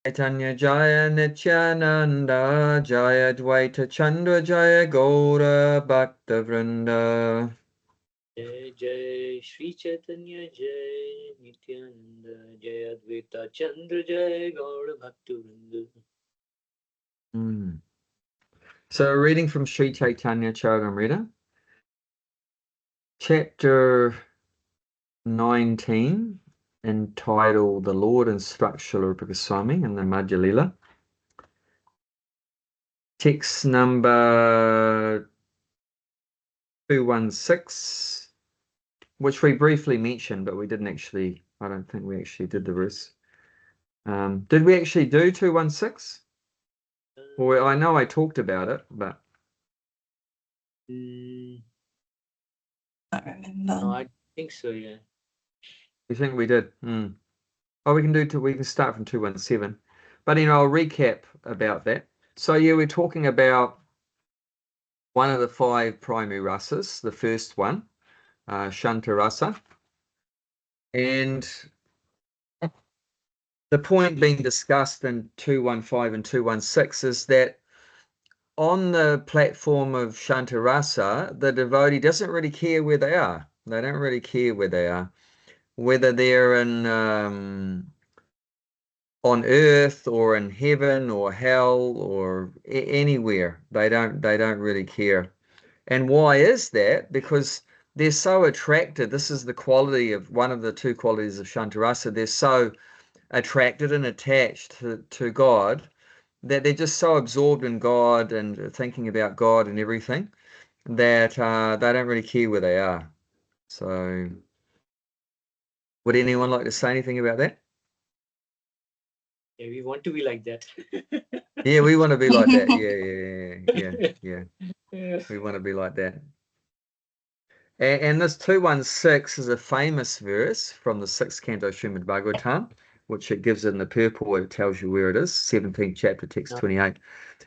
Caitanya Jaya Nityananda Jaya Dvaita Chandra Jaya Gaura Bhakta Vrinda. Jai Jai Shri Chaitanya Jai Nityananda Jai Advaita Chandra Jai Gaura Bhaktivinoda. Mm. So, reading from Sri Caitanya Charitamrita, chapter 19, entitled The Lord Instructs Srila Rupa Goswami in the Madhya-lila. Text number 216, which we briefly mentioned, but we didn't actually, I don't think we actually did the verse. Did we actually do 216? Well, I know I talked about it, but Not remember. No, I think so, yeah. you think we did? Oh, we can start from 217. But I'll recap about that. So yeah, we're talking about one of the 5 primary rasas, the first one, Shanta rasa. And the point being discussed in 215 and 216 is that on the platform of Shanta rasa, the devotee doesn't really care where they are. They don't really care where they are, whether they're in on earth or in heaven or hell or anywhere. They don't really care. And why is that? Because they're so attracted. This is the quality of one of the 2 qualities of Shantarasa. They're so attracted and attached to God that they're just so absorbed in God and thinking about God and everything that they don't really care where they are. So would anyone like to say anything about that? Yeah, we want to be like that. Yeah, we want to be like that. Yeah. We want to be like that. And this 216 is a famous verse from the 6th canto Srimad Bhagavatam, which it gives in the purple. It tells you where it is, 17th chapter, text 28.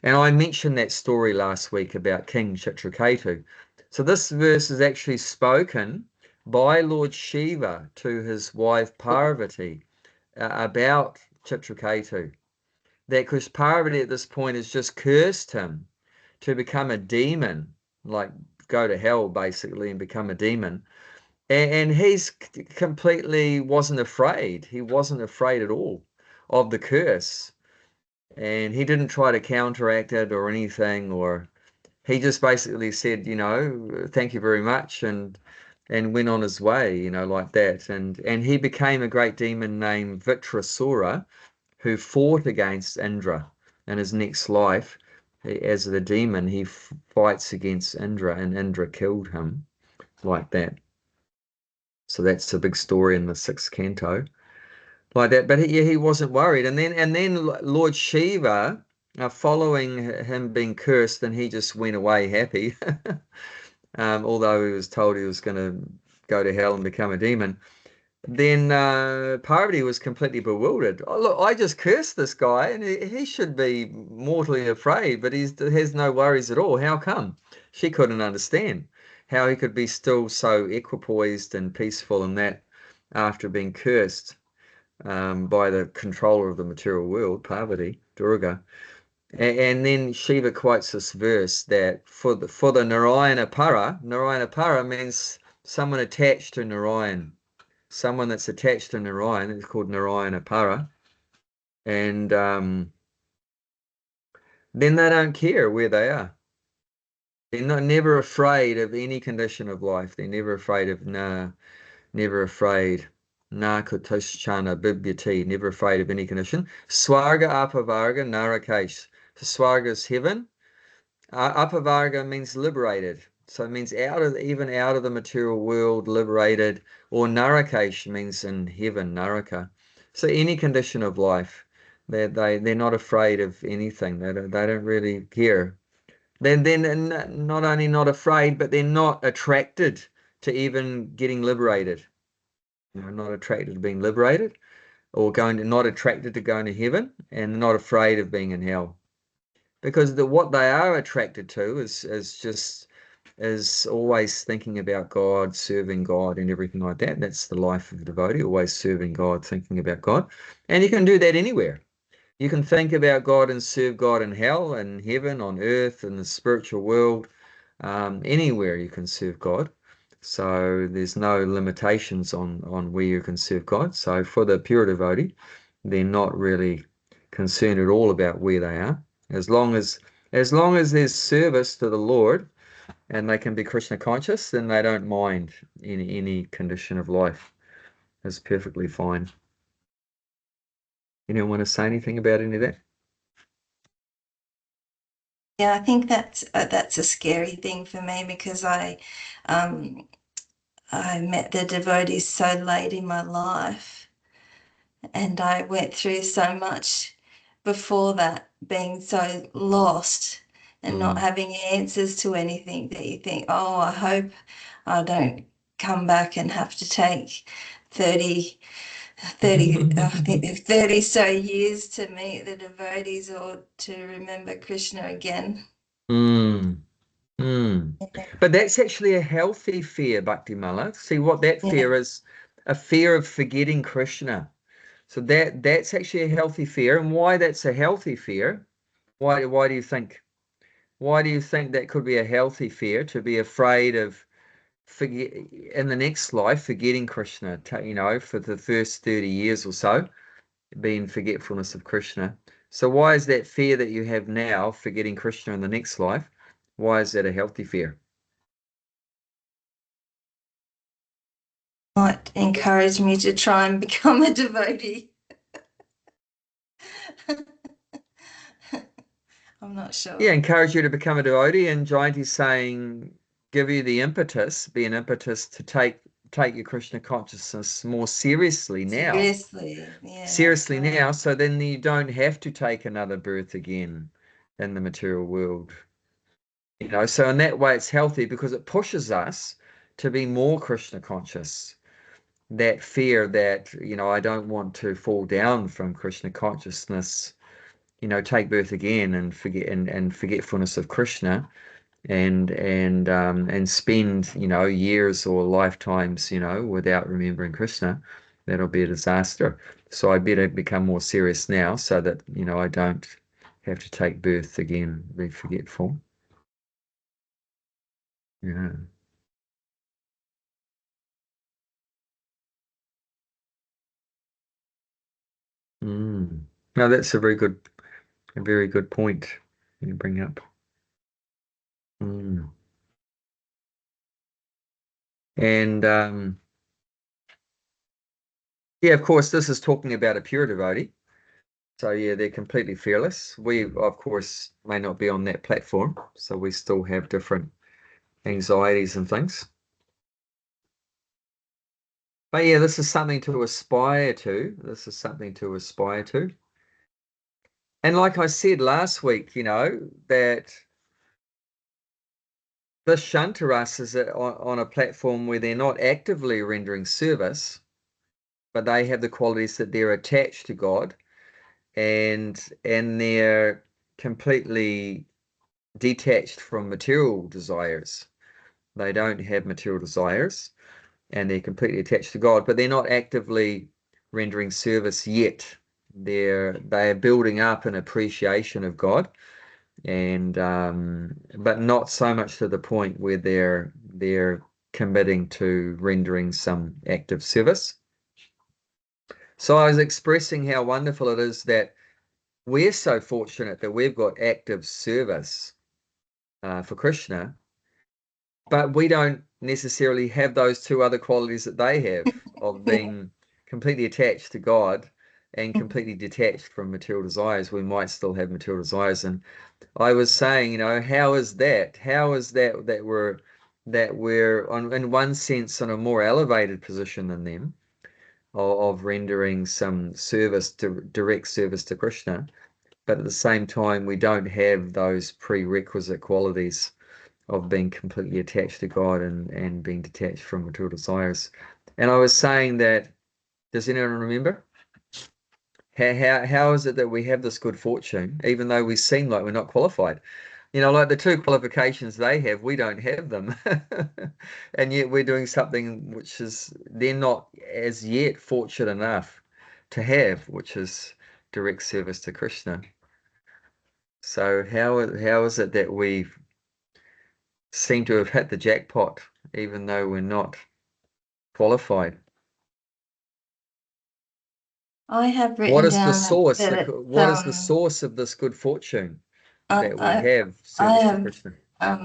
And I mentioned that story last week about King Chitraketu. So this verse is actually spoken by Lord Shiva to his wife Parvati about Chitraketu. That because Parvati at this point has just cursed him to become a demon, like go to hell basically and become a demon. And he's completely wasn't afraid. He wasn't afraid at all of the curse. And he didn't try to counteract it or anything, or he just basically said, thank you very much, and went on his way, like that. And he became a great demon named Vitrasura, who fought against Indra in his next life. As the demon, he fights against Indra, and Indra killed him like that. So that's a big story in the 6th canto, like that. But he wasn't worried. And then Lord Shiva, following him being cursed, then he just went away happy. Although he was told he was going to go to hell and become a demon. Then Parvati was completely bewildered. Oh, look, I just cursed this guy, and he should be mortally afraid, but he has no worries at all. How come? She couldn't understand how he could be still so equipoised and peaceful and that after being cursed by the controller of the material world, Parvati, Durga. And then Shiva quotes this verse that for the Narayana Para means someone attached to Narayan. Someone that's attached to Narayan is called Narayana Para. And then they don't care where they are. They're never afraid of any condition of life. They're never afraid of never afraid. Na kutushchana bibyati, never afraid of any condition. Swarga apavarga narakesh. So Swarga is heaven. Apavarga means liberated. So it means even out of the material world, liberated. Or Narakesh means in heaven, Naraka. So any condition of life, they're not afraid of anything. They don't really care. Then not only not afraid, but they're not attracted to even getting liberated. Not attracted to being liberated, or not attracted to going to heaven, and not afraid of being in hell. Because what they are attracted to is always thinking about God, serving God, and everything like that. That's the life of a devotee, always serving God, thinking about God. And you can do that anywhere. You can think about God and serve God in hell, in heaven, on earth, in the spiritual world, anywhere you can serve God. So there's no limitations on where you can serve God. So for the pure devotee, they're not really concerned at all about where they are. As long as there's service to the Lord and they can be Krishna conscious, then they don't mind any condition of life. It's perfectly fine. Anyone want to say anything about any of that? Yeah, I think that's a scary thing for me, because I met the devotees so late in my life, and I went through so much before that, being so lost and not having answers to anything, that you think, oh, I hope I don't come back and have to take 30, I think 30 so years to meet the devotees or to remember Krishna again. Mm. Mm. But that's actually a healthy fear, Bhakti Mala. See what that Yeah, fear is, a fear of forgetting Krishna. So that's actually a healthy fear. And why that's a healthy fear? Why do you think? Why do you think that could be a healthy fear, to be afraid of forget in the next life forgetting Krishna, for the first 30 years or so, being forgetfulness of Krishna. So why is that fear that you have now, forgetting Krishna in the next life, why is that a healthy fear? might encourage me to try and become a devotee. I'm not sure. Yeah, encourage you to become a devotee, and Jayanti's saying give you the impetus, be an impetus to take your Krishna consciousness more seriously now. Seriously, yeah, Seriously that's right. now, so then you don't have to take another birth again in the material world. So in that way it's healthy, because it pushes us to be more Krishna conscious. That fear that, I don't want to fall down from Krishna consciousness, take birth again and forget and forgetfulness of Krishna, and spend years or lifetimes without remembering Krishna. That'll be a disaster. So I better become more serious now, so that I don't have to take birth again, be forgetful. Yeah. No, that's a very good point you bring up. mm. And yeah, of course this is talking about a pure devotee. So yeah, they're completely fearless. We, of course, may not be on that platform, so we still have different anxieties and things. But yeah, this is something to aspire to. This is something to aspire to. And like I said last week, that this Shantaras is on a platform where they're not actively rendering service, but they have the qualities that they're attached to God, and they're completely detached from material desires. They don't have material desires, and they're completely attached to God, but they're not actively rendering service yet. They are building up an appreciation of God, and but not so much to the point where they're committing to rendering some active service. So I was expressing how wonderful it is that we're so fortunate that we've got active service for Krishna, but we don't necessarily have those two other qualities that they have, of being completely attached to God and completely detached from material desires. We might still have material desires. And I was saying, how is that? How is that we're in one sense on a more elevated position than them, of rendering some service, direct service to Krishna, but at the same time we don't have those prerequisite qualities of being completely attached to God and being detached from material desires. And I was saying that, does anyone remember? How is it that we have this good fortune, even though we seem like we're not qualified? Like the two qualifications they have, we don't have them. And yet we're doing something which is they're not as yet fortunate enough to have, which is direct service to Krishna. So how is it that we seem to have hit the jackpot, even though we're not qualified? I have written What is the down source? that What is the source of this good fortune that we have I service to have Krishna?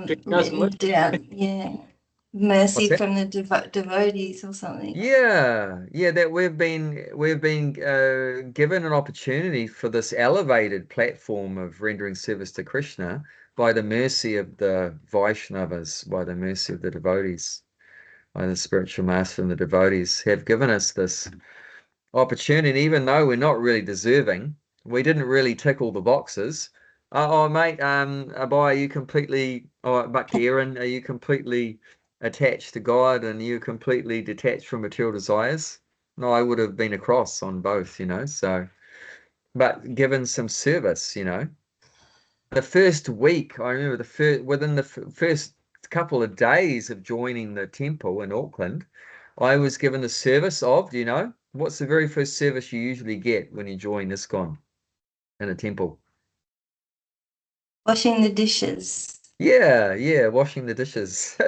Krishna's written mercy. down, yeah, What's mercy that? from the devotees or something. Yeah, that we've been given an opportunity for this elevated platform of rendering service to Krishna by the mercy of the Vaishnavas, by the mercy of the devotees, by the spiritual master and the devotees have given us this opportunity, even though we're not really deserving. We didn't really tick all the boxes. Mate, Abai, are you completely, Bhakti Aaron, are you completely attached to God and you completely detached from material desires? No, I would have been across on both, so, but given some service, the first week, I remember within the first couple of days of joining the temple in Auckland, I was given the service of, do you know, what's the very first service you usually get when you join ISKCON in a temple? Washing the dishes. Yeah, washing the dishes.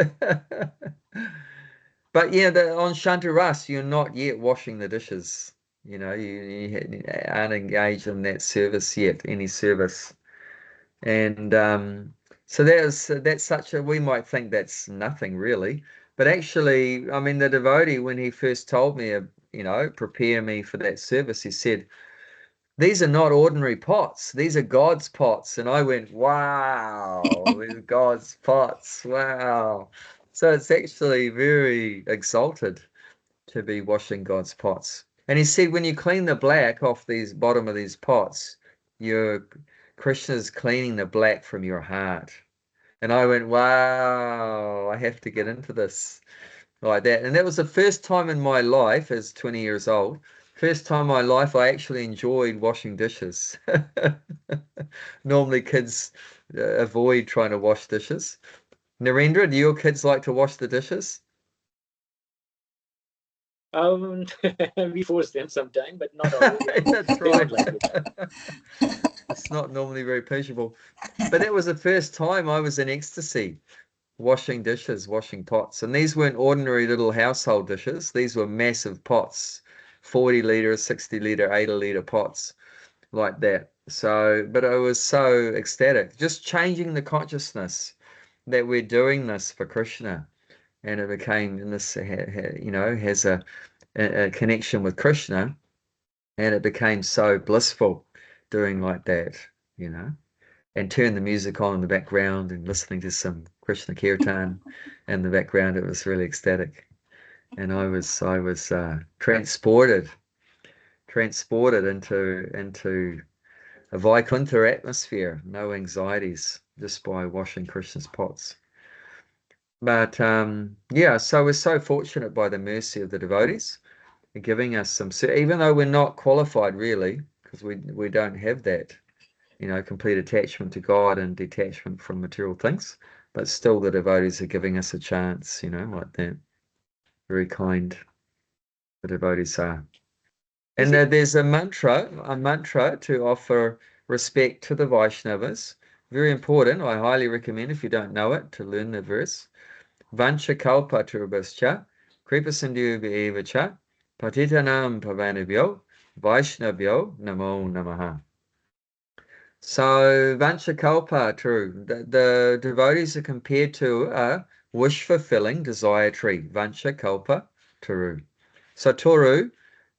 But yeah, on Shantaras, you're not yet washing the dishes. You aren't engaged in that service yet, any service. And so that's such a, we might think that's nothing really, but actually, I mean, the devotee, when he first told me, prepare me for that service, he said, these are not ordinary pots. These are God's pots. And I went, wow, these are God's pots. Wow. So it's actually very exalted to be washing God's pots. And he said, when you clean the black off these bottom of these pots, your Krishna's cleaning the black from your heart. And I went, wow, I have to get into this like that. And that was the first time in my life as 20 years old, first time in my life I actually enjoyed washing dishes. Normally kids avoid trying to wash dishes. Narendra, do your kids like to wash the dishes? We force them sometime, but not always. That's They don't right. like it. It's not normally very pleasurable. But that was the first time I was in ecstasy washing dishes, washing pots. And these weren't ordinary little household dishes. These were massive pots, 40 litre, 60 litre, 80 litre pots like that. So, but I was so ecstatic, just changing the consciousness that we're doing this for Krishna. And it became, and this, has a connection with Krishna. And it became so blissful doing like that, and turn the music on in the background and listening to some Krishna Kirtan in the background. It was really ecstatic. And I was transported into a Vaikuntha atmosphere, no anxieties, just by washing Krishna's pots. But yeah, so we're so fortunate by the mercy of the devotees giving us some, even though we're not qualified really, because we don't have that, complete attachment to God and detachment from material things, but still the devotees are giving us a chance, like that. Very kind, the devotees are. And there's a mantra to offer respect to the Vaishnavas. Very important. I highly recommend, if you don't know it, to learn the verse. Vancha kalpatarubhascha, kripasindhu cha, patitanam pavanabhyo, Vaishnavyo namo namaha. So Vanchakalpa, true. The devotees are compared to a wish-fulfilling desire tree. Vanchakalpa, Turu. So Turu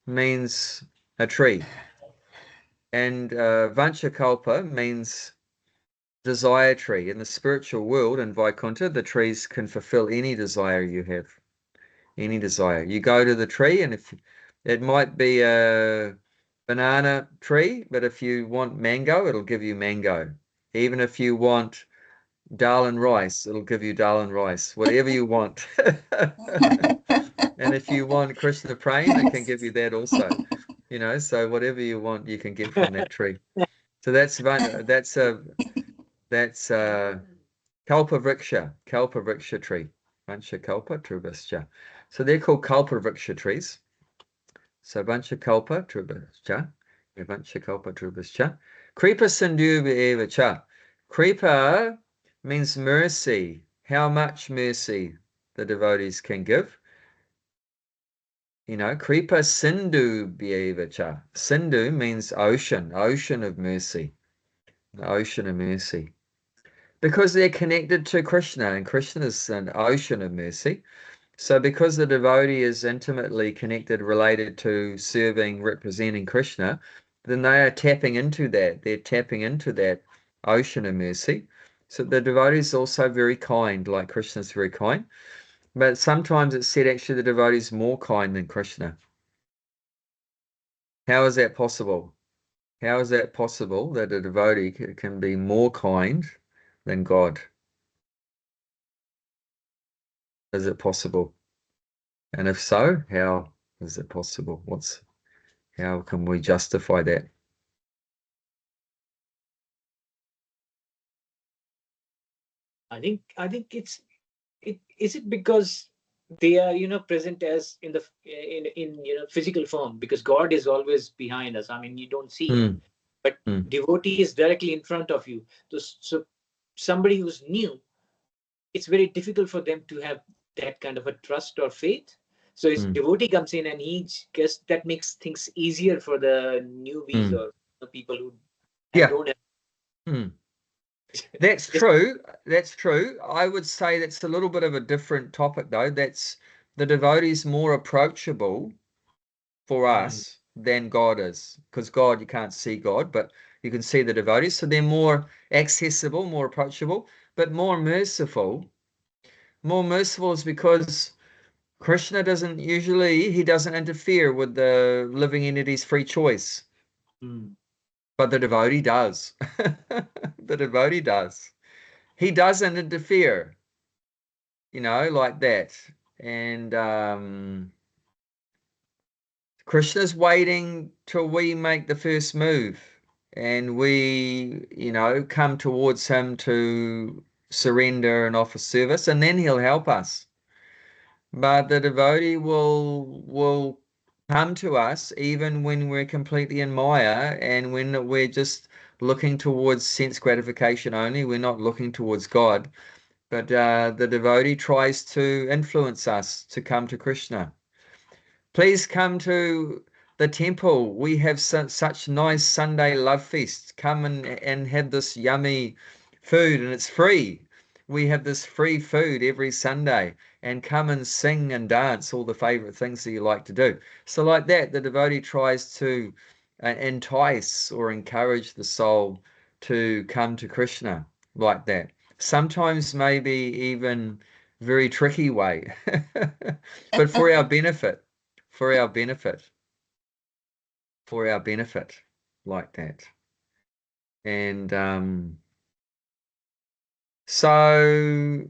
means a tree. And Vanchakalpa means desire tree. In the spiritual world, in Vaikuntha, the trees can fulfill any desire you have. Any desire. You go to the tree, and if it might be a banana tree, but if you want mango, it'll give you mango. Even if you want dal and rice, it'll give you dal and rice, whatever you want. And if you want Krishna praying, it can give you that also. So whatever you want, you can get from that tree. So that's kalpavriksha tree. Vanchakalpa trubhascha. So they're called kalpavriksha trees. So Vanchakalpa trubhascha, Evanchakalpatrubhascha. Kripa sindhu eva cha. Kripa means mercy. How much mercy the devotees can give. You know, Kripa Sindhu Bhyevacha. Sindhu means ocean, ocean of mercy, the ocean of mercy. Because they're connected to Krishna, and Krishna is an ocean of mercy. So because the devotee is intimately connected, related to serving, representing Krishna, then they are tapping into that. They're tapping into that ocean of mercy. So the devotee is also very kind, like Krishna is very kind. But sometimes it's said actually the devotee is more kind than Krishna. How is that possible? How is that possible that a devotee can be more kind than God? Is it possible? And if so, how is it possible? How can we justify that? I think is it because they are present as in the in physical form, because God is always behind us. I mean, you don't see him, but devotee is directly in front of you. So somebody who's new, it's very difficult for them to have that kind of a trust or faith. So his devotee comes in and he guess that makes things easier for the newbies or the people who don't have. That's true. That's true. I would say that's a little bit of a different topic, though. That's the devotee's more approachable for us than God is. Because God, you can't see God, but you can see the devotees. So they're more accessible, more approachable, but more merciful. More merciful is because Krishna doesn't interfere with the living entity's free choice. But the devotee does. The devotee does. He doesn't interfere, like that. And Krishna's waiting till we make the first move and we, come towards him to surrender and offer service, and then he'll help us. But the devotee will come to us even when we're completely in Maya and when we're just looking towards sense gratification only. We're not looking towards God. But the devotee tries to influence us to come to Krishna. Please come to the temple. We have such nice Sunday love feasts. Come and have this yummy food, and it's free. We have this free food every Sunday, and come and sing and dance, all the favorite things that you like to do. So like that, the devotee tries to entice or encourage the soul to come to Krishna like that. Sometimes maybe even very tricky way, but for our benefit, for our benefit, for our benefit, like that. And so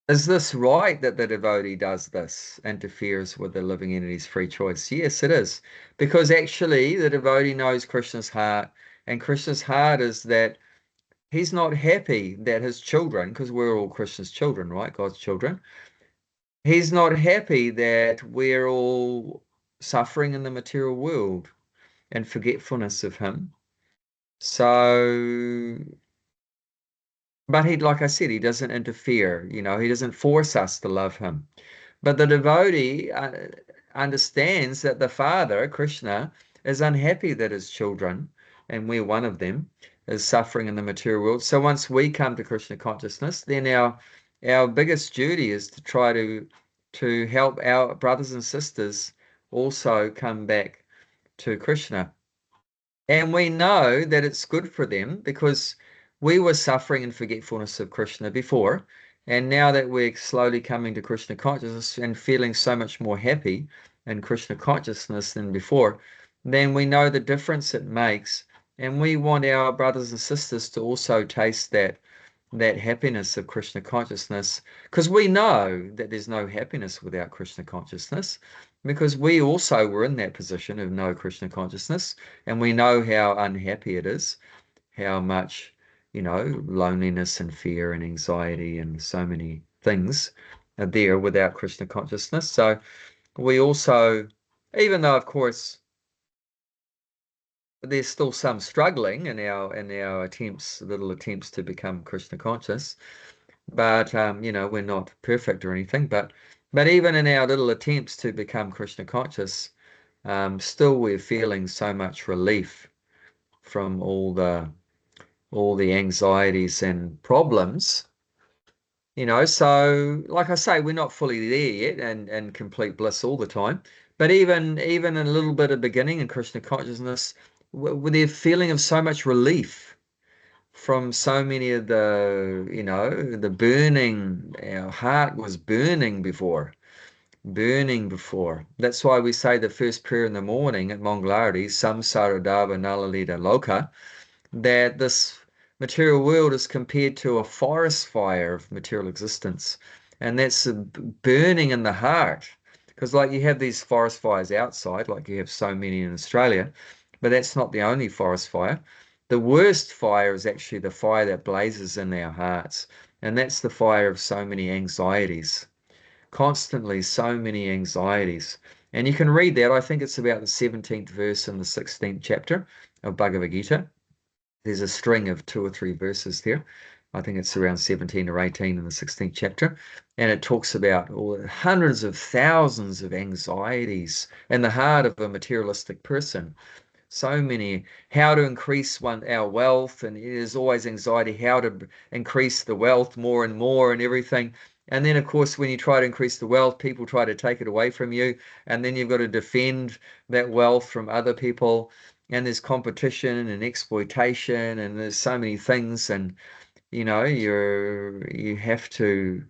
is this right that the devotee does this, interferes with the living entity's free choice? Yes, it is. Because actually the devotee knows Krishna's heart, and Krishna's heart is that he's not happy that his children, because we're all Krishna's children, right? God's children. He's not happy that we're all suffering in the material world and forgetfulness of him. So, but like I said, he doesn't interfere, he doesn't force us to love him. But the devotee understands that the Father, Krishna, is unhappy that his children, and we're one of them, is suffering in the material world. So once we come to Krishna consciousness, then our biggest duty is to try to help our brothers and sisters also come back to Krishna. And we know that it's good for them because we were suffering in forgetfulness of Krishna before. And now that we're slowly coming to Krishna consciousness and feeling so much more happy in Krishna consciousness than before, then we know the difference it makes. And we want our brothers and sisters to also taste that happiness of Krishna consciousness, because we know that there's no happiness without Krishna consciousness, because we also were in that position of no Krishna consciousness, and we know how unhappy it is, how much, loneliness and fear and anxiety and so many things are there without Krishna consciousness. So we also, even though, of course, But there's still some struggling in our attempts, little attempts to become Krishna conscious. But we're not perfect or anything. But even in our little attempts to become Krishna conscious, still we're feeling so much relief from all the anxieties and problems. So like I say, we're not fully there yet and complete bliss all the time. But even in a little bit of beginning in Krishna consciousness, with their feeling of so much relief from so many of the burning, our heart was burning before. That's why we say the first prayer in the morning at Mangalarti, Samsaradava Nalalita Loka, that this material world is compared to a forest fire of material existence. And that's burning in the heart. Because like you have these forest fires outside, like you have so many in Australia, but that's not the only forest fire. The worst fire is actually the fire that blazes in our hearts. And that's the fire of so many anxieties. Constantly, so many anxieties. And you can read that. I think it's about the 17th verse in the 16th chapter of Bhagavad Gita. There's a string of 2 or 3 verses there. I think it's around 17 or 18 in the 16th chapter. And it talks about hundreds of thousands of anxieties in the heart of a materialistic person. So many, how to increase our wealth, and there's always anxiety, how to increase the wealth more and more and everything. And then, of course, when you try to increase the wealth, people try to take it away from you, and then you've got to defend that wealth from other people. And there's competition and exploitation, and there's so many things, and you have to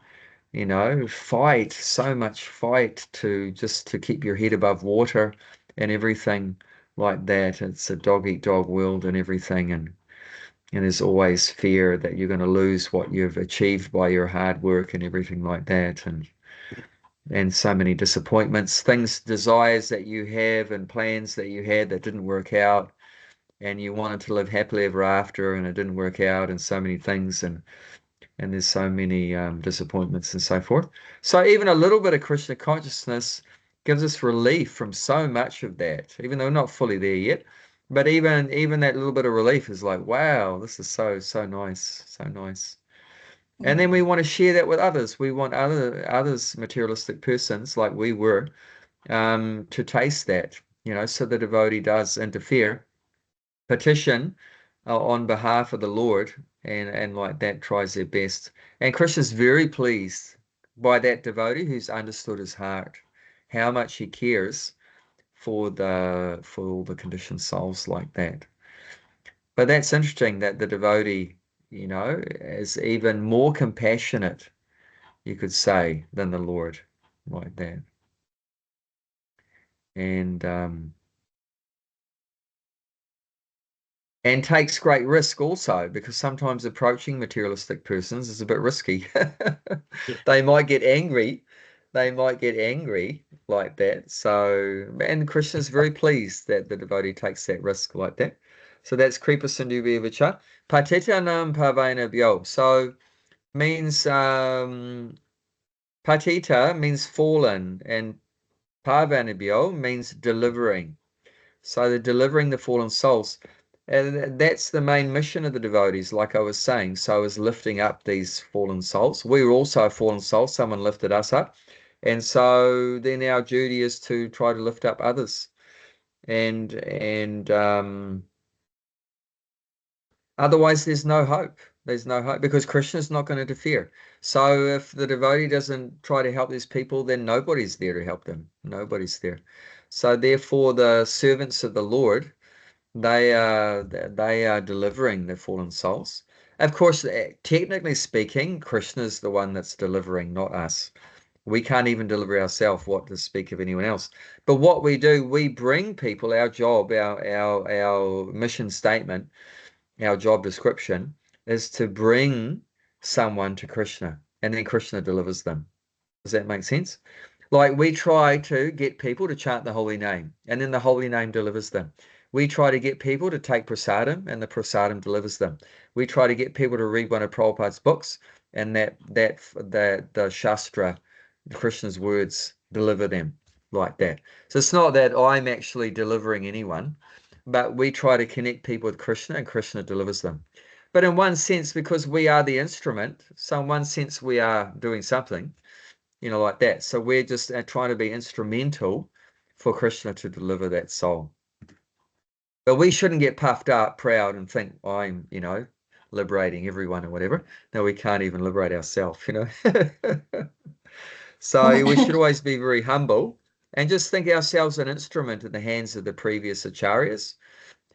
fight, so much fight to keep your head above water and everything like that. It's a dog eat dog world and everything, and there's always fear that you're going to lose what you've achieved by your hard work and everything like that, and so many disappointments, things, desires that you have and plans that you had that didn't work out, and you wanted to live happily ever after and it didn't work out, and so many things, and there's so many disappointments and so forth. So even a little bit of Krishna consciousness gives us relief from so much of that, even though we're not fully there yet. But even that little bit of relief is like, wow, this is so nice, so nice. And then we want to share that with others. We want others, materialistic persons like we were, to taste that. So the devotee does interfere, petition on behalf of the Lord, and like that tries their best. And Krishna's very pleased by that devotee who's understood his heart, how much he cares for all the conditioned souls like that. But that's interesting that the devotee, is even more compassionate, you could say, than the Lord, like that. And takes great risk also, because sometimes approaching materialistic persons is a bit risky. They might get angry. They might get angry like that. So, and Krishna's very pleased that the devotee takes that risk like that. So that's Kripa Sindhu Vivacha. Patitanam Pavena Bhyo. So means patita means fallen, and Pavena Bhyo means delivering. So they're delivering the fallen souls. And that's the main mission of the devotees, like I was saying. So is lifting up these fallen souls. We were also a fallen soul. Someone lifted us up. And so then our duty is to try to lift up others. And otherwise there's no hope. There's no hope because Krishna's not going to interfere. So if the devotee doesn't try to help these people, then nobody's there to help them. Nobody's there. So therefore the servants of the Lord, they are delivering the fallen souls. Of course, technically speaking, Krishna is the one that's delivering, not us. We can't even deliver ourselves, what to speak of anyone else. But what we do, we bring people, our job, our mission statement, our job description is to bring someone to Krishna, and then Krishna delivers them. Does that make sense? Like we try to get people to chant the holy name, and then the holy name delivers them. We try to get people to take prasadam, and the prasadam delivers them. We try to get people to read one of Prabhupada's books, and that the Shastra, Krishna's words, deliver them like that. So it's not that I'm actually delivering anyone. but we try to connect people with Krishna, and Krishna delivers them. But in one sense, because we are the instrument, so in one sense we are doing something, like that. So we're just trying to be instrumental for Krishna to deliver that soul. But we shouldn't get puffed up, proud, and think I'm, liberating everyone or whatever. No, we can't even liberate ourselves, So we should always be very humble and just think ourselves an instrument in the hands of the previous acharyas.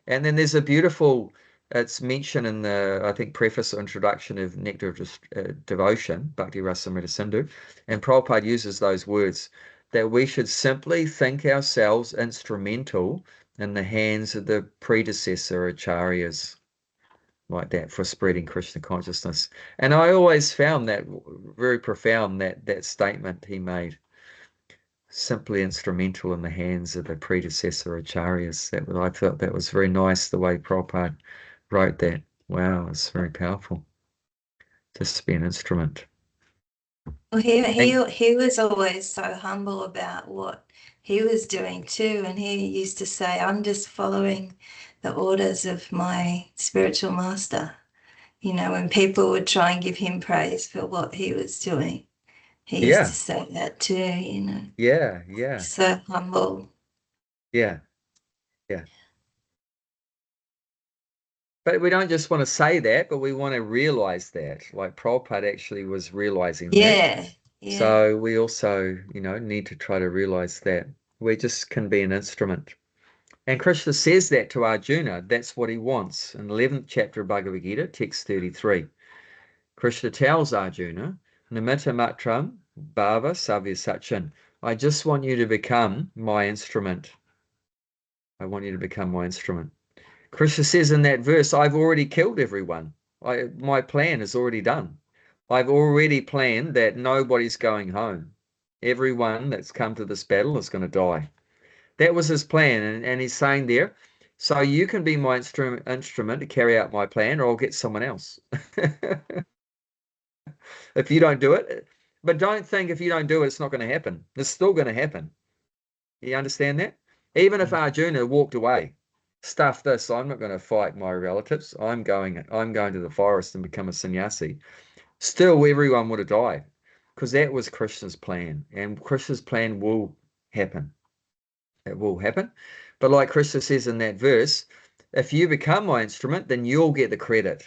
And then there's a beautiful, it's mentioned in the, I think, preface or introduction of Nectar of Devotion, Bhakti Rasamrita Sindhu, and Prabhupada uses those words, that we should simply think ourselves instrumental in the hands of the predecessor acharyas, like that, for spreading Krishna consciousness. And I always found that very profound, that statement he made. Simply instrumental in the hands of the predecessor acharyas. I thought that was very nice the way Prabhupada wrote that. Wow, it's very powerful. Just to be an instrument. Well, he was always so humble about what he was doing too, and he used to say, "I'm just following the orders of my spiritual master." When people would try and give him praise for what he was doing, he used to say that too. Yeah. So humble. Yeah. But we don't just want to say that, but we want to realize that. Like Prabhupada actually was realizing that. Yeah. So we also, need to try to realize that we just can be an instrument. And Krishna says that to Arjuna. That's what he wants. In the 11th chapter of Bhagavad Gita, text 33, Krishna tells Arjuna, Nimitta matram bhava savya sachin. I just want you to become my instrument. I want you to become my instrument. Krishna says in that verse, I've already killed everyone. My plan is already done. I've already planned that nobody's going home. Everyone that's come to this battle is going to die. That was his plan. And he's saying there, so you can be my instrument to carry out my plan, or I'll get someone else. If you don't do it. But don't think if you don't do it, it's not going to happen. It's still going to happen. You understand that? Even if Arjuna walked away, stuff this, I'm not going to fight my relatives. I'm going to the forest and become a sannyasi. Still, everyone would have died, because that was Krishna's plan. And Krishna's plan will happen. It will happen. But like Krishna says in that verse, if you become my instrument, then you'll get the credit.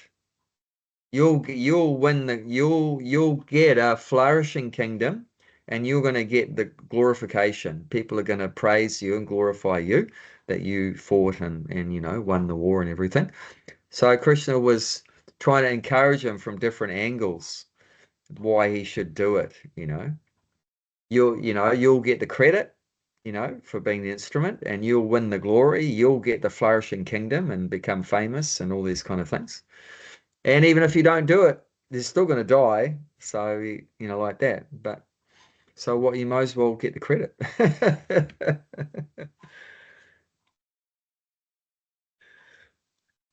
You'll win you'll get a flourishing kingdom, and you're going to get the glorification. People are going to praise you and glorify you that you fought and won the war and everything. So Krishna was trying to encourage him from different angles why he should do it. You'll get the credit, for being the instrument, and you'll win the glory. You'll get the flourishing kingdom and become famous and all these kind of things. And even if you don't do it, they're still going to die. So, like that. But so what, you might as well get the credit.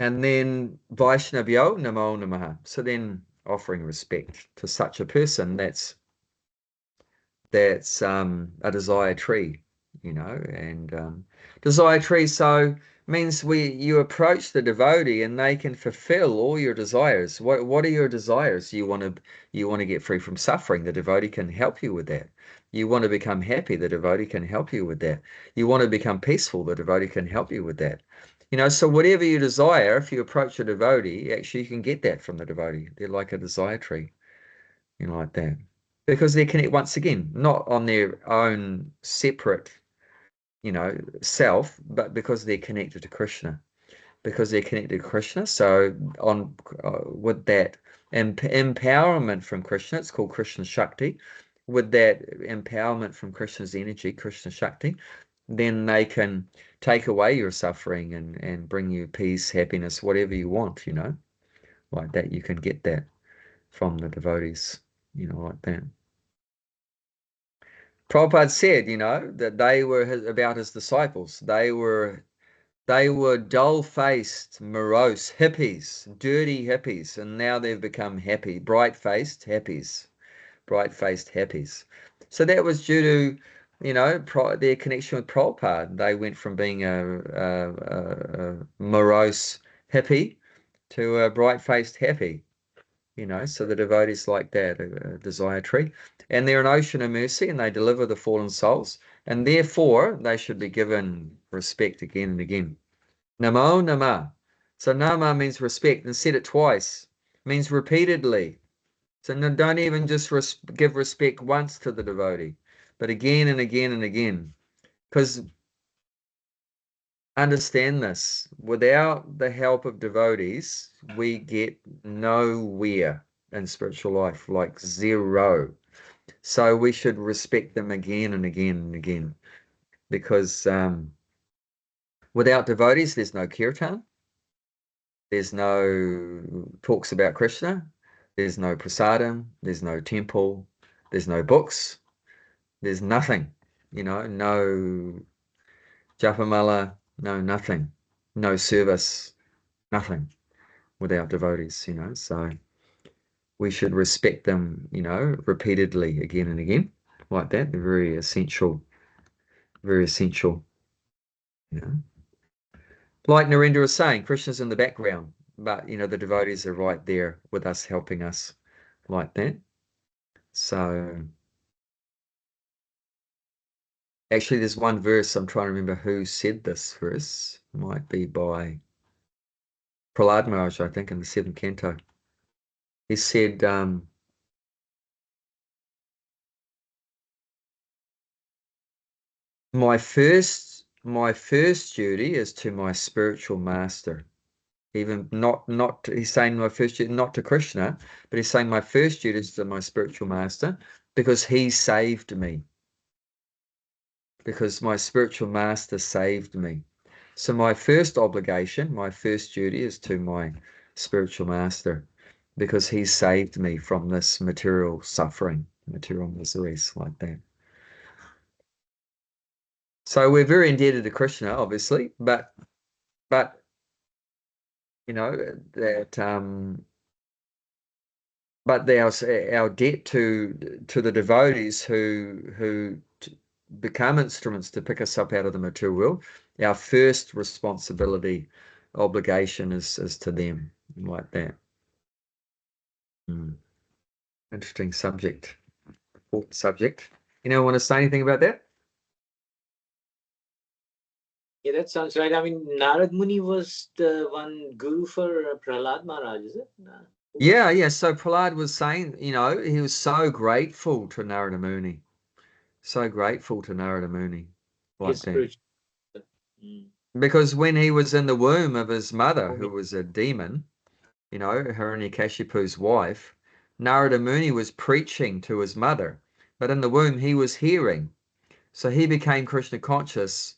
And then Vaishnavyo Namo Namaha. So then offering respect to such a person, that's a desire tree, and desire tree so means you approach the devotee and they can fulfill all your desires. What are your desires? You want to get free from suffering, the devotee can help you with that. You want to become happy, the devotee can help you with that. You want to become peaceful, the devotee can help you with that. So whatever you desire, if you approach a devotee, actually you can get that from the devotee. They're like a desire tree, like that. Because they're connected, once again, not on their own separate, self, but because they're connected to Krishna. Because they're connected to Krishna, so on with that empowerment from Krishna, it's called Krishna Shakti. With that empowerment from Krishna's energy, Krishna Shakti, then they can take away your suffering and bring you peace, happiness, whatever you want, like that. You can get that from the devotees, like that. Prabhupada said, that they were about his disciples. They were dull-faced, morose hippies, dirty hippies, and now they've become happy, bright-faced hippies, bright-faced hippies. So that was due to their connection with Prabhupada. They went from being a morose hippie to a bright-faced happy. So the devotees like that, a desire tree. And they're an ocean of mercy, and they deliver the fallen souls, and therefore they should be given respect again and again. Namo Nama. So Nama means respect, and said it twice, means repeatedly. So don't even just give respect once to the devotee, but again and again and again. Because understand this, without the help of devotees, we get nowhere in spiritual life, like zero. So we should respect them again and again and again, because without devotees, there's no kirtan, there's no talks about Krishna, there's no prasadam, there's no temple, there's no books, there's nothing, no japamala, no nothing, no service, nothing without devotees, so we should respect them, repeatedly again and again, like that. They're very essential, very essential, you know. Like Narendra was saying, Krishna's in the background, but the devotees are right there with us, helping us like that. So actually there's one verse, I'm trying to remember who said this verse. Might be by Prahlad Maharaj, I think, in the 7th canto. He said, my first duty is to my spiritual master. Even not he's saying my first duty, not to Krishna, but he's saying my first duty is to my spiritual master, because he saved me. Because my spiritual master saved me. So my first obligation, my first duty is to my spiritual master, because he saved me from this material suffering, material miseries like that. So we're very indebted to Krishna, obviously, but that but our debt to the devotees who become instruments to pick us up out of the material world, our first responsibility, obligation is to them, like that. Interesting subject, important subject. Want to say anything about that? Yeah, that sounds right. I mean, Narad Muni was the one guru for Prahlad Maharaj, is it? Yeah. So Prahlad was saying, he was so grateful to Narada Muni. So grateful to Narada Muni. Like that. Because when he was in the womb of his mother, who was a demon, Hiranyakashipu's wife, Narada Muni was preaching to his mother, but in the womb he was hearing. So he became Krishna conscious,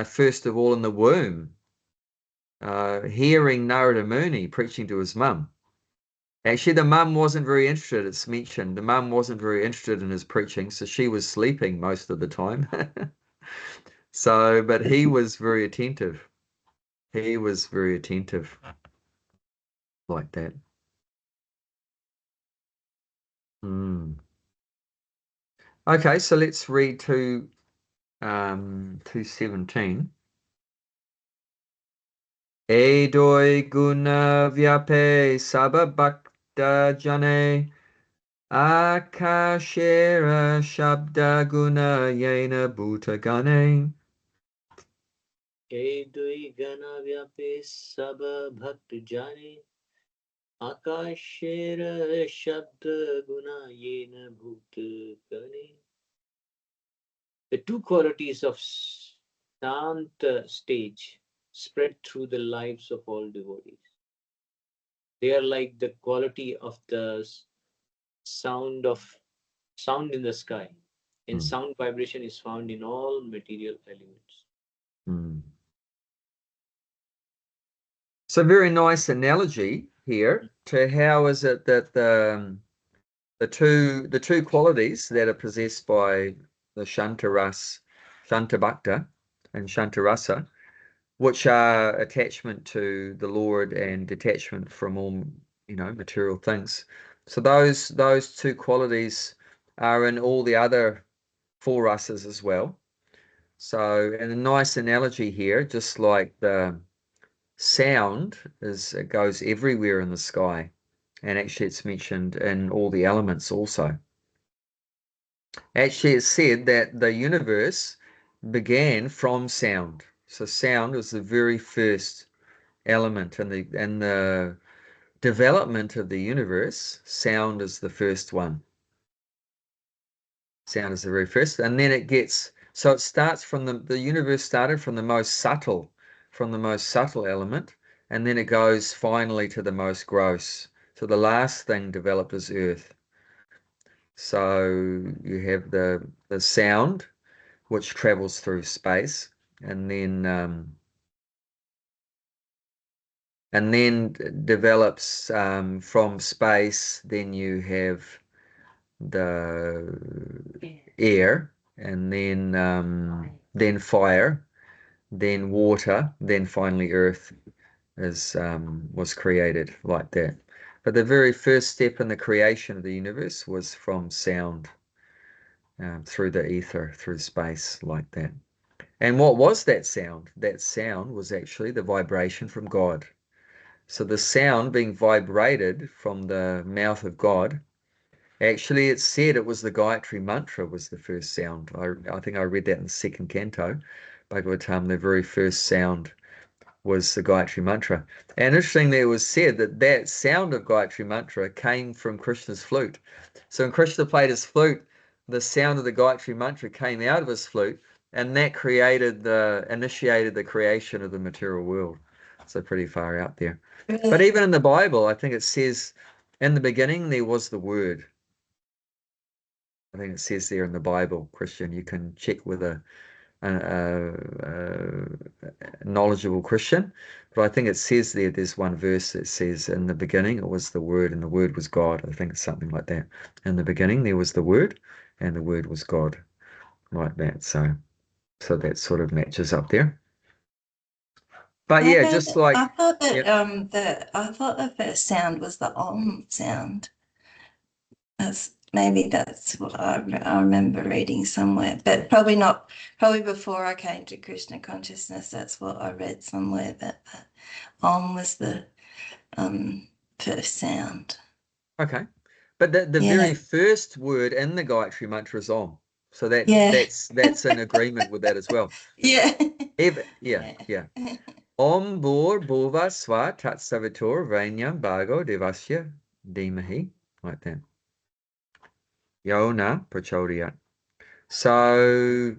first of all in the womb, hearing Narada Muni preaching to his mum. Actually, the mum wasn't very interested, it's mentioned. The mum wasn't very interested in his preaching, so she was sleeping most of the time. But he was very attentive. He was very attentive like that. Okay, so let's read to 217. Edoi guna vyape sababhakta jane akashera shabda guna yena bhutagane. Edoi gana vyape sababhakta jane akashera shabda guna yena bhutagane. The two qualities of Sant stage spread through the lives of all devotees. They are like the quality of the sound in the sky, and sound vibration is found in all material elements. So very nice analogy here to how is it that the two qualities that are possessed by the Shanta Bhakta and Shantarasa, which are attachment to the Lord and detachment from all material things. So those two qualities are in all the other 4 rasas as well. So, and a nice analogy here, just like the sound it goes everywhere in the sky, and actually it's mentioned in all the elements also. Actually, it's said that the universe began from sound. So sound was the very first element in the development of the universe. Sound is the first one. Sound is the very first, and then it gets, so it starts from the universe started from the most subtle element, and then it goes finally to the most gross. So the last thing developed is earth. So you have the sound, which travels through space, and then develops from space. Then you have the air, and then fire, then water, then finally earth was created like that. But the very first step in the creation of the universe was from sound, through the ether, through space, like that. And what was that sound? That sound was actually the vibration from God. So the sound being vibrated from the mouth of God, actually it said it was the Gayatri Mantra was the first sound. I think I read that in the second canto, Bhagavatam, the very first sound was the Gayatri Mantra. And interestingly, it was said that that sound of Gayatri Mantra came from Krishna's flute. So when Krishna played his flute, the sound of the Gayatri Mantra came out of his flute, and that initiated the creation of the material world. So pretty far out there. But even in the Bible, I think it says, in the beginning, there was the Word. I think it says there in the Bible, Christian. You can check with a knowledgeable Christian, but I think it says there's one verse that says, in the beginning it was the Word, and the Word was God. I think it's something like that. In the beginning there was the Word, and the Word was God, like that. So that sort of matches up there. But yeah, just like, I thought that yep. I thought the first sound was the Om sound. That's what I remember reading somewhere, but probably not. Probably before I came to Krishna consciousness, that's what I read somewhere, that Om was the first sound. Okay, but the Yeah, very first word in the Gayatri Mantra is Om, so yeah, that's in agreement with that as well. yeah, Yeah. Om Bhur Bhuva Swa Tat Savitur Vanyam Bhargo Devasya Dhimahi, like that. Yona Prachodayat. So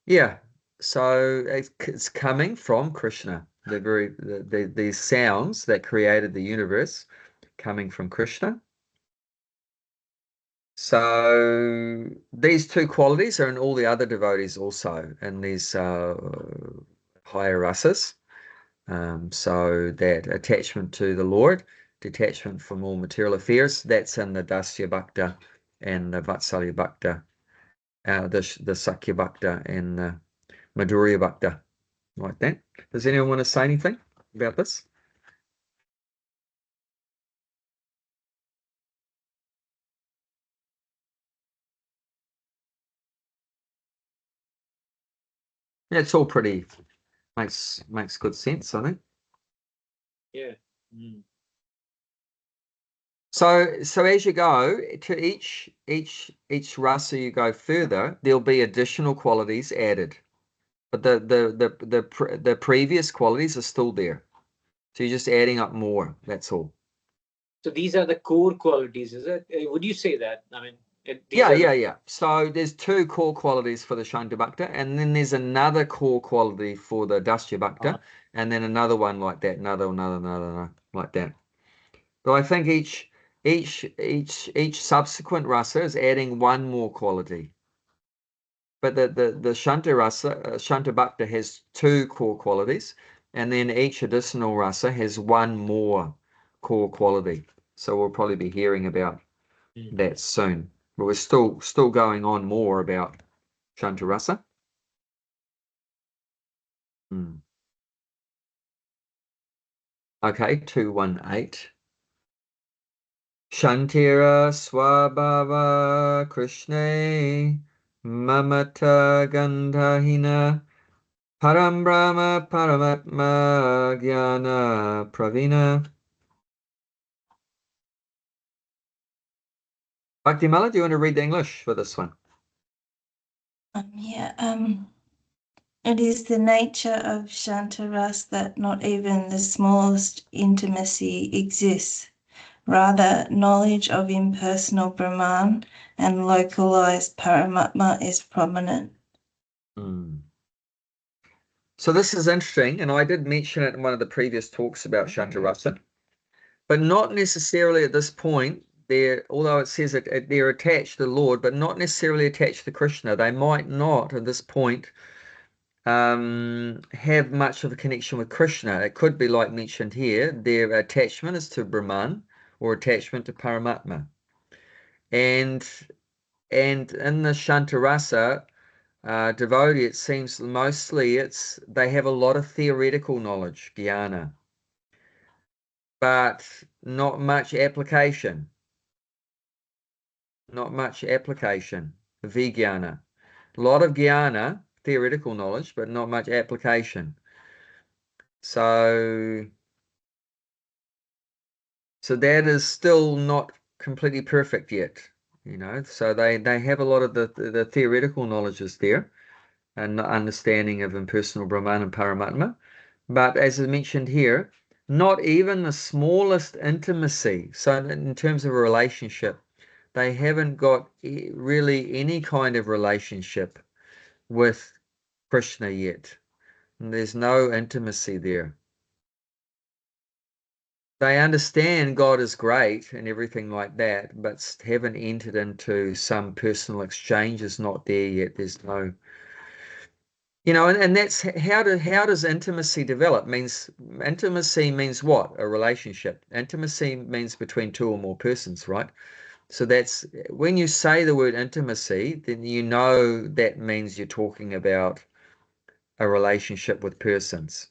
yeah, so it's coming from Krishna. These sounds that created the universe coming from Krishna. So these two qualities are in all the other devotees also, in these higher rasas. So that attachment to the Lord, detachment from all material affairs, that's in the Dasya Bhakta and the Vatsalya Bhakta, the Sakya Bhakta and the Madhurya Bhakta, like that. Does anyone want to say anything about this? Yeah, it's all pretty makes good sense, I think. Yeah. Mm. So as you go to each rasa you go further, there'll be additional qualities added, but the previous qualities are still there. So you're just adding up more. That's all. So these are the core qualities, is it? Would you say that? I mean, Yeah. So there's 2 core qualities for the Shanta Bhakta, and then there's another core quality for the Dasya Bhakta, and then another one like that, another like that. But I think each subsequent rasa is adding one more quality. But the Shanta rasa, Shanta Bhakta has 2 core qualities, and then each additional rasa has one more core quality. So we'll probably be hearing about that soon. But we're still going on more about Shanta rasa. Okay, 218. Shantira Swabhava Krishna Mamata Gandhahina Param Brahma Paramatma Jnana Pravina. Bhaktimala, do you want to read the English for this one? It is the nature of Shantaras that not even the smallest intimacy exists. Rather, knowledge of impersonal Brahman and localized Paramatma is prominent. So this is interesting, and I did mention it in one of the previous talks about Shantarasa, but not necessarily at this point. Although it says they're attached to the Lord, but not necessarily attached to Krishna. They might not at this point have much of a connection with Krishna. It could be like mentioned here, their attachment is to Brahman or attachment to Paramatma. And in the Shantarasa devotee, it seems mostly they have a lot of theoretical knowledge, jnana, but not much application. Not much application, vijnana. A lot of jnana, theoretical knowledge, but not much application. So that is still not completely perfect yet, So they have a lot of the theoretical knowledges there and understanding of impersonal Brahman and Paramatma. But as I mentioned here, not even the smallest intimacy. So in terms of a relationship, they haven't got really any kind of relationship with Krishna yet. And there's no intimacy there. They understand God is great and everything like that, but haven't entered into some personal exchange is not there yet. There's no, and that's how does intimacy develop? Intimacy means what? A relationship. Intimacy means between two or more persons, right? So that's when you say the word intimacy, then that means you're talking about a relationship with persons.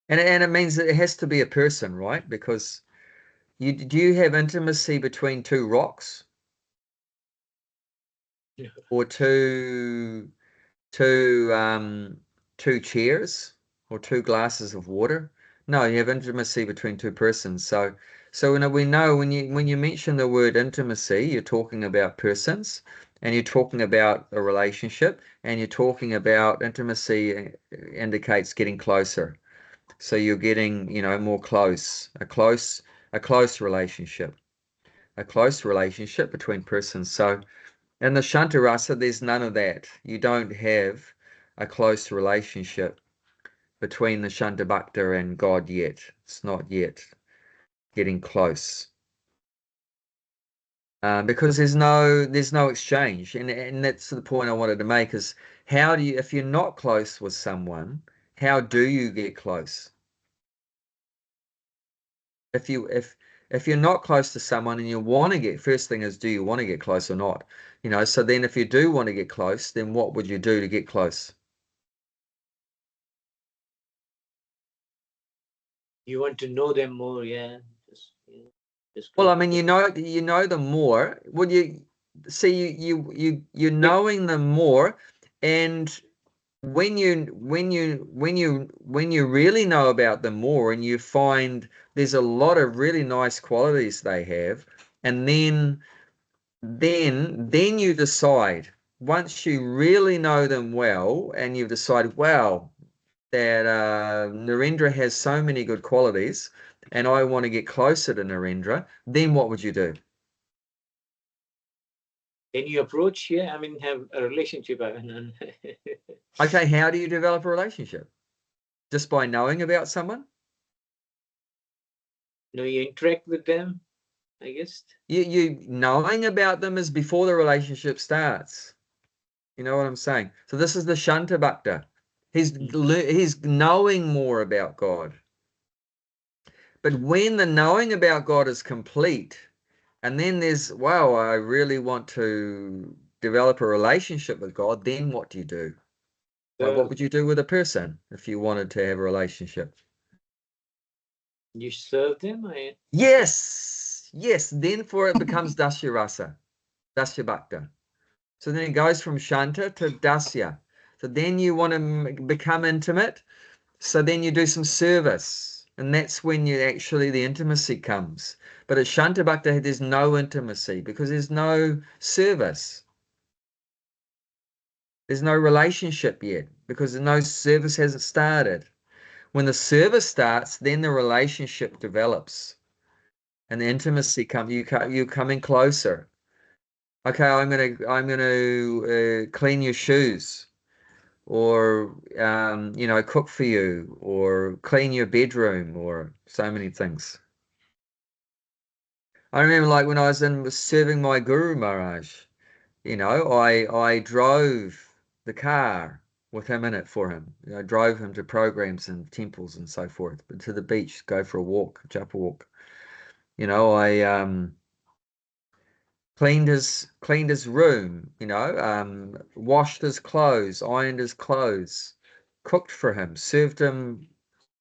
And it means that it has to be a person, right? Because do you have intimacy between two rocks? Yeah. Or two chairs or two glasses of water? No, you have intimacy between two persons. So we know when you mention the word intimacy, you're talking about persons, and you're talking about a relationship, and you're talking about intimacy indicates getting closer. So you're getting, more close, a close relationship, between persons. So in the Shantarasa, there's none of that. You don't have a close relationship between the Shantabhakta and God yet. It's not yet getting close. Because there's no exchange. And that's the point I wanted to make is if you're not close with someone, how do you get close? If you're not close to someone and you want to first thing is, do you want to get close or not? So then if you do want to get close, then what would you do to get close? You want to know them more, yeah. Well, I mean, you know them more. Well, you see, you're knowing them more, and when you really know about them more, and you find there's a lot of really nice qualities they have, and then you decide, once you really know them well, and you've decided, wow, that Narendra has so many good qualities, and I want to get closer to Narendra, then what would you do? Then you approach, have a relationship. Okay, how do you develop a relationship? Just by knowing about someone? No, you interact with them, I guess. You knowing about them is before the relationship starts. You know what I'm saying? So this is the Shanta Bhakta. He's knowing more about God. But when the knowing about God is complete, and then there's, wow, I really want to develop a relationship with God, then what do you do? Like, what would you do with a person if you wanted to have a relationship? You serve them? Yes, then for it becomes Dasya Rasa, Dasya Bhakta. So then it goes from Shanta to Dasya. So then you want to become intimate. So then you do some service. And that's when you actually the intimacy comes. But at Shanta Bhakta, there's no intimacy because there's no service. There's no relationship yet because no service hasn't started. When the service starts, then the relationship develops and the intimacy comes. You coming closer. Okay, I'm gonna clean your shoes, or cook for you, or clean your bedroom, or so many things. I remember, like when I was serving my Guru Maharaj, I drove the car with him in it for him. I drove him to programs and temples and so forth, but to the beach, go for a walk, a japa walk. I cleaned his room, washed his clothes, ironed his clothes, cooked for him, served him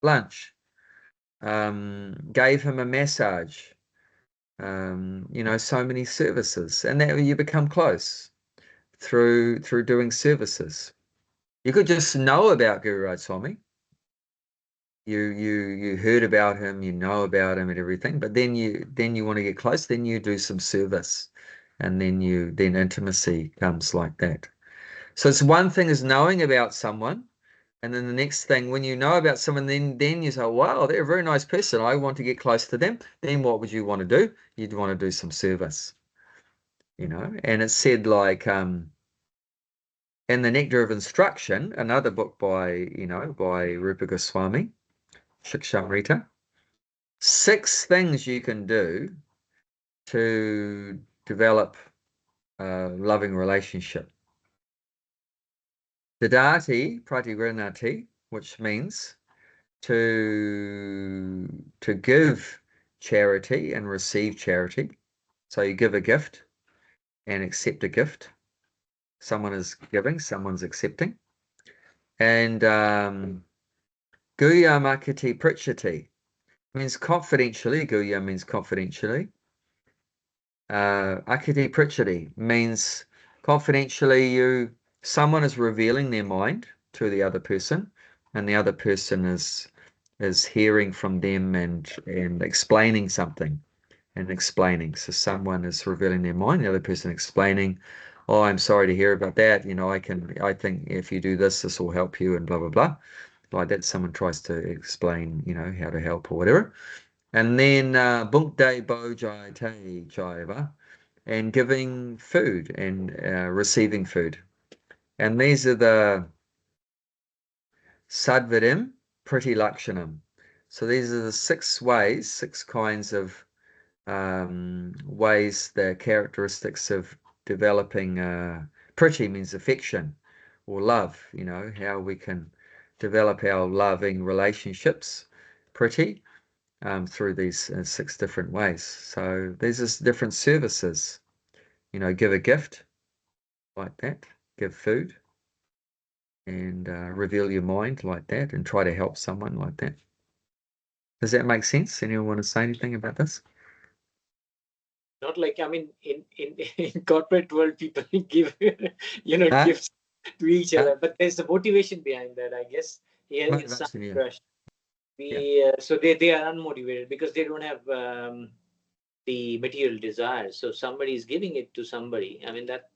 lunch, gave him a massage, so many services, and that you become close through doing services. You could just know about Guru Raj Swami. You heard about him, you know about him and everything, but then you want to get close, then you do some service, and then intimacy comes like that. So it's one thing is knowing about someone, and then the next thing, when you know about someone, then you say, wow, they're a very nice person. I want to get close to them. Then what would you want to do? You'd want to do some service, And it's said like in the Nectar of Instruction, another book by Rupa Goswami, Caitanya, 6 things you can do to develop a loving relationship. Dadati pratigranati, which means to give charity and receive charity. So you give a gift and accept a gift. Someone is giving, someone's accepting. And Guya Makati Prichati means confidentially. Guya means confidentially. Akati Prichati means confidentially someone is revealing their mind to the other person, and the other person is hearing from them and explaining something and explaining. So someone is revealing their mind, the other person explaining, oh, I'm sorry to hear about that. I think if you do this, this will help you and blah, blah, blah. Like that, someone tries to explain, how to help or whatever. And then Bunkde Bojai Te Jaiva, and giving food and receiving food. And these are the Sadvadim Priti Lakshanam. So these are the 6 ways, 6 kinds of ways, the characteristics of developing Priti means affection or love, how we can develop our loving relationships, Priti, through these 6 different ways. So these are different services, give a gift like that, give food, and reveal your mind like that, and try to help someone like that. Does that make sense? Anyone want to say anything about this? Not like, I mean, in corporate world, people give gifts to each other, but there's a motivation behind that, I guess. Here in Motivation, yeah. Crush, so they are unmotivated because they don't have the material desires. So somebody is giving it to somebody. I mean, that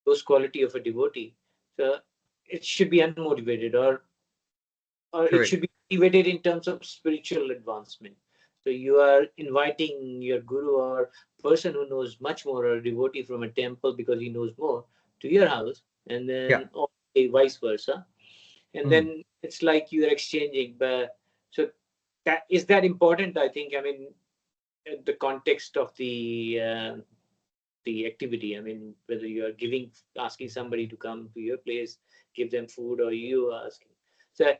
those quality of a devotee. So it should be unmotivated, or it Correct. should be motivated in terms of spiritual advancement. So you are inviting your guru or person who knows much more, or a devotee from a temple because he knows more, to your house, and then or vice versa. And then it's like you are exchanging. But so that important, I think. I mean, the context of the activity. I mean, whether you are asking somebody to come to your place, give them food, or you are asking. So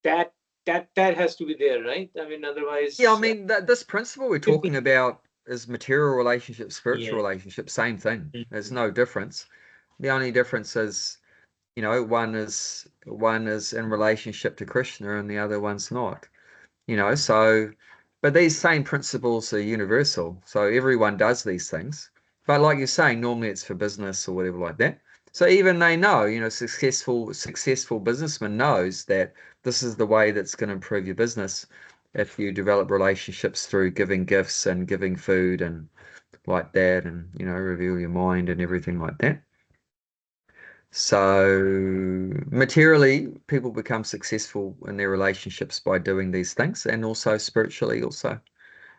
that that has to be there, right? I mean, otherwise. Yeah, I mean, this principle we're talking about is material relationship, spiritual Yeah. relationship, same thing. There's no difference. The only difference is, one is in relationship to Krishna and the other one's not. So, but these same principles are universal. So everyone does these things. But like you're saying, normally it's for business or whatever like that. So even they know, you know, successful businessman knows that this is the way that's going to improve your business if you develop relationships through giving gifts and giving food and like that, and you know, reveal your mind and everything like that. So materially, people become successful in their relationships by doing these things, and also spiritually also.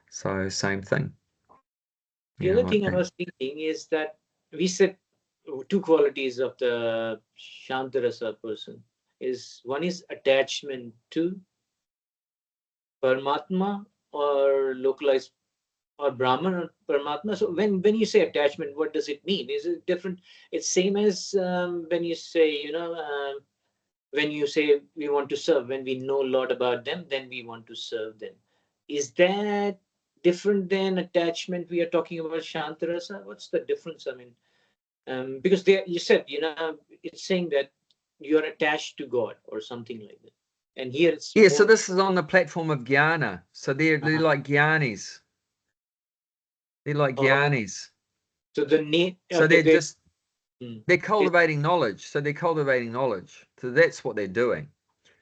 So same thing, The you know, other like thing I that. was thinking is that we said two qualities of the Shantarasa person is one is attachment to Paramatma or localized or Brahman or Paramatma. So when you say attachment, what does it mean? Is it different? It's same as when you say, when you say we want to serve, when we know a lot about them, then we want to serve them. Is that different than attachment we are talking about Shantarasa? What's the difference? I mean, because there you said, it's saying that you're attached to God or something like that. And here it's Yeah, so more. this is on the platform of jnana. So they're uh, like jnanis. They're like oh, jnanis. so the need, So okay, they're they, just mm, they're they, cultivating knowledge. So they're cultivating knowledge. So that's what they're doing.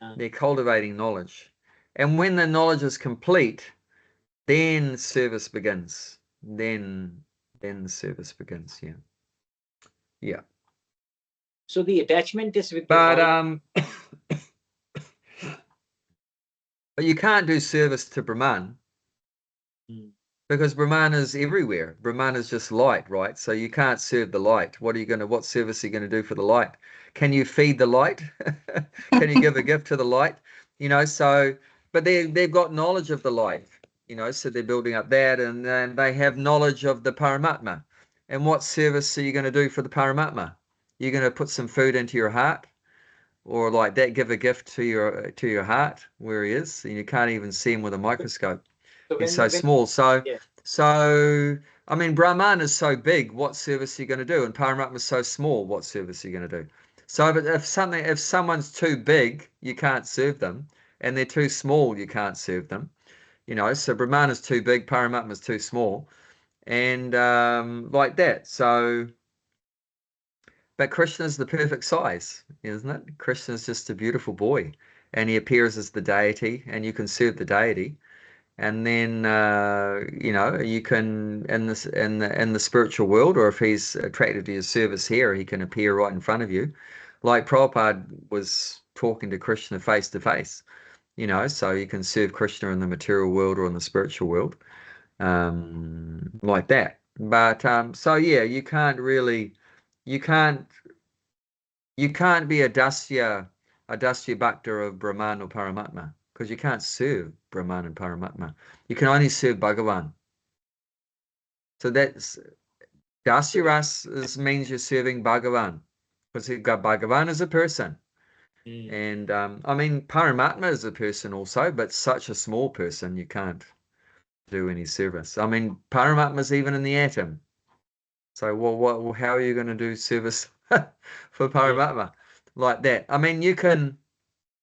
uh, They're cultivating knowledge. And when the knowledge is complete, then service begins. Then the service begins. Yeah. Yeah. so the attachment is with the But knowledge. but you can't do service to Brahman Mm, because Brahman is everywhere. Brahman is just light, right? So you can't serve the light. What service are you going to do for the light? Can you feed the light? Can you give a gift to the light? You know, so but they've got knowledge of the light, you know, so they're building up that, and then they have knowledge of the Paramatma. And what service are you going to do for the Paramatma? You're going to put some food into your heart, or like that, give a gift to your heart where he is, and you can't even see him with a microscope. so He's so when small. yeah, So I mean, Brahman is so big. What service are you going to do? And Paramatma is so small. What service are you going to do? So, but if someone's too big, you can't serve them, and they're too small, you can't serve them. You know, so Brahman is too big, Paramatma is too small, and like that. So, but Krishna is the perfect size, isn't it? Krishna is just a beautiful boy, and he appears as the deity, and you can serve the deity. And then you know, you can in the spiritual world, or if he's attracted to your service here, he can appear right in front of you, like Prabhupada was talking to Krishna face to face. You know, so you can serve Krishna in the material world or in the spiritual world, like that. But so yeah, you can't you can't be a Dasya Bhakta of Brahman or Paramatma, because you can't serve Brahman and Paramatma. You can only serve Bhagavan. So that's so Dasya Ras means you're serving Bhagavan, because you've got Bhagavan as a person. mm, And I mean, Paramatma is a person also, but such a small person, you can't do any service. I mean, Paramatma is even in the atom. So how are you going to do service for yeah. Paramatma like that? I mean, you can.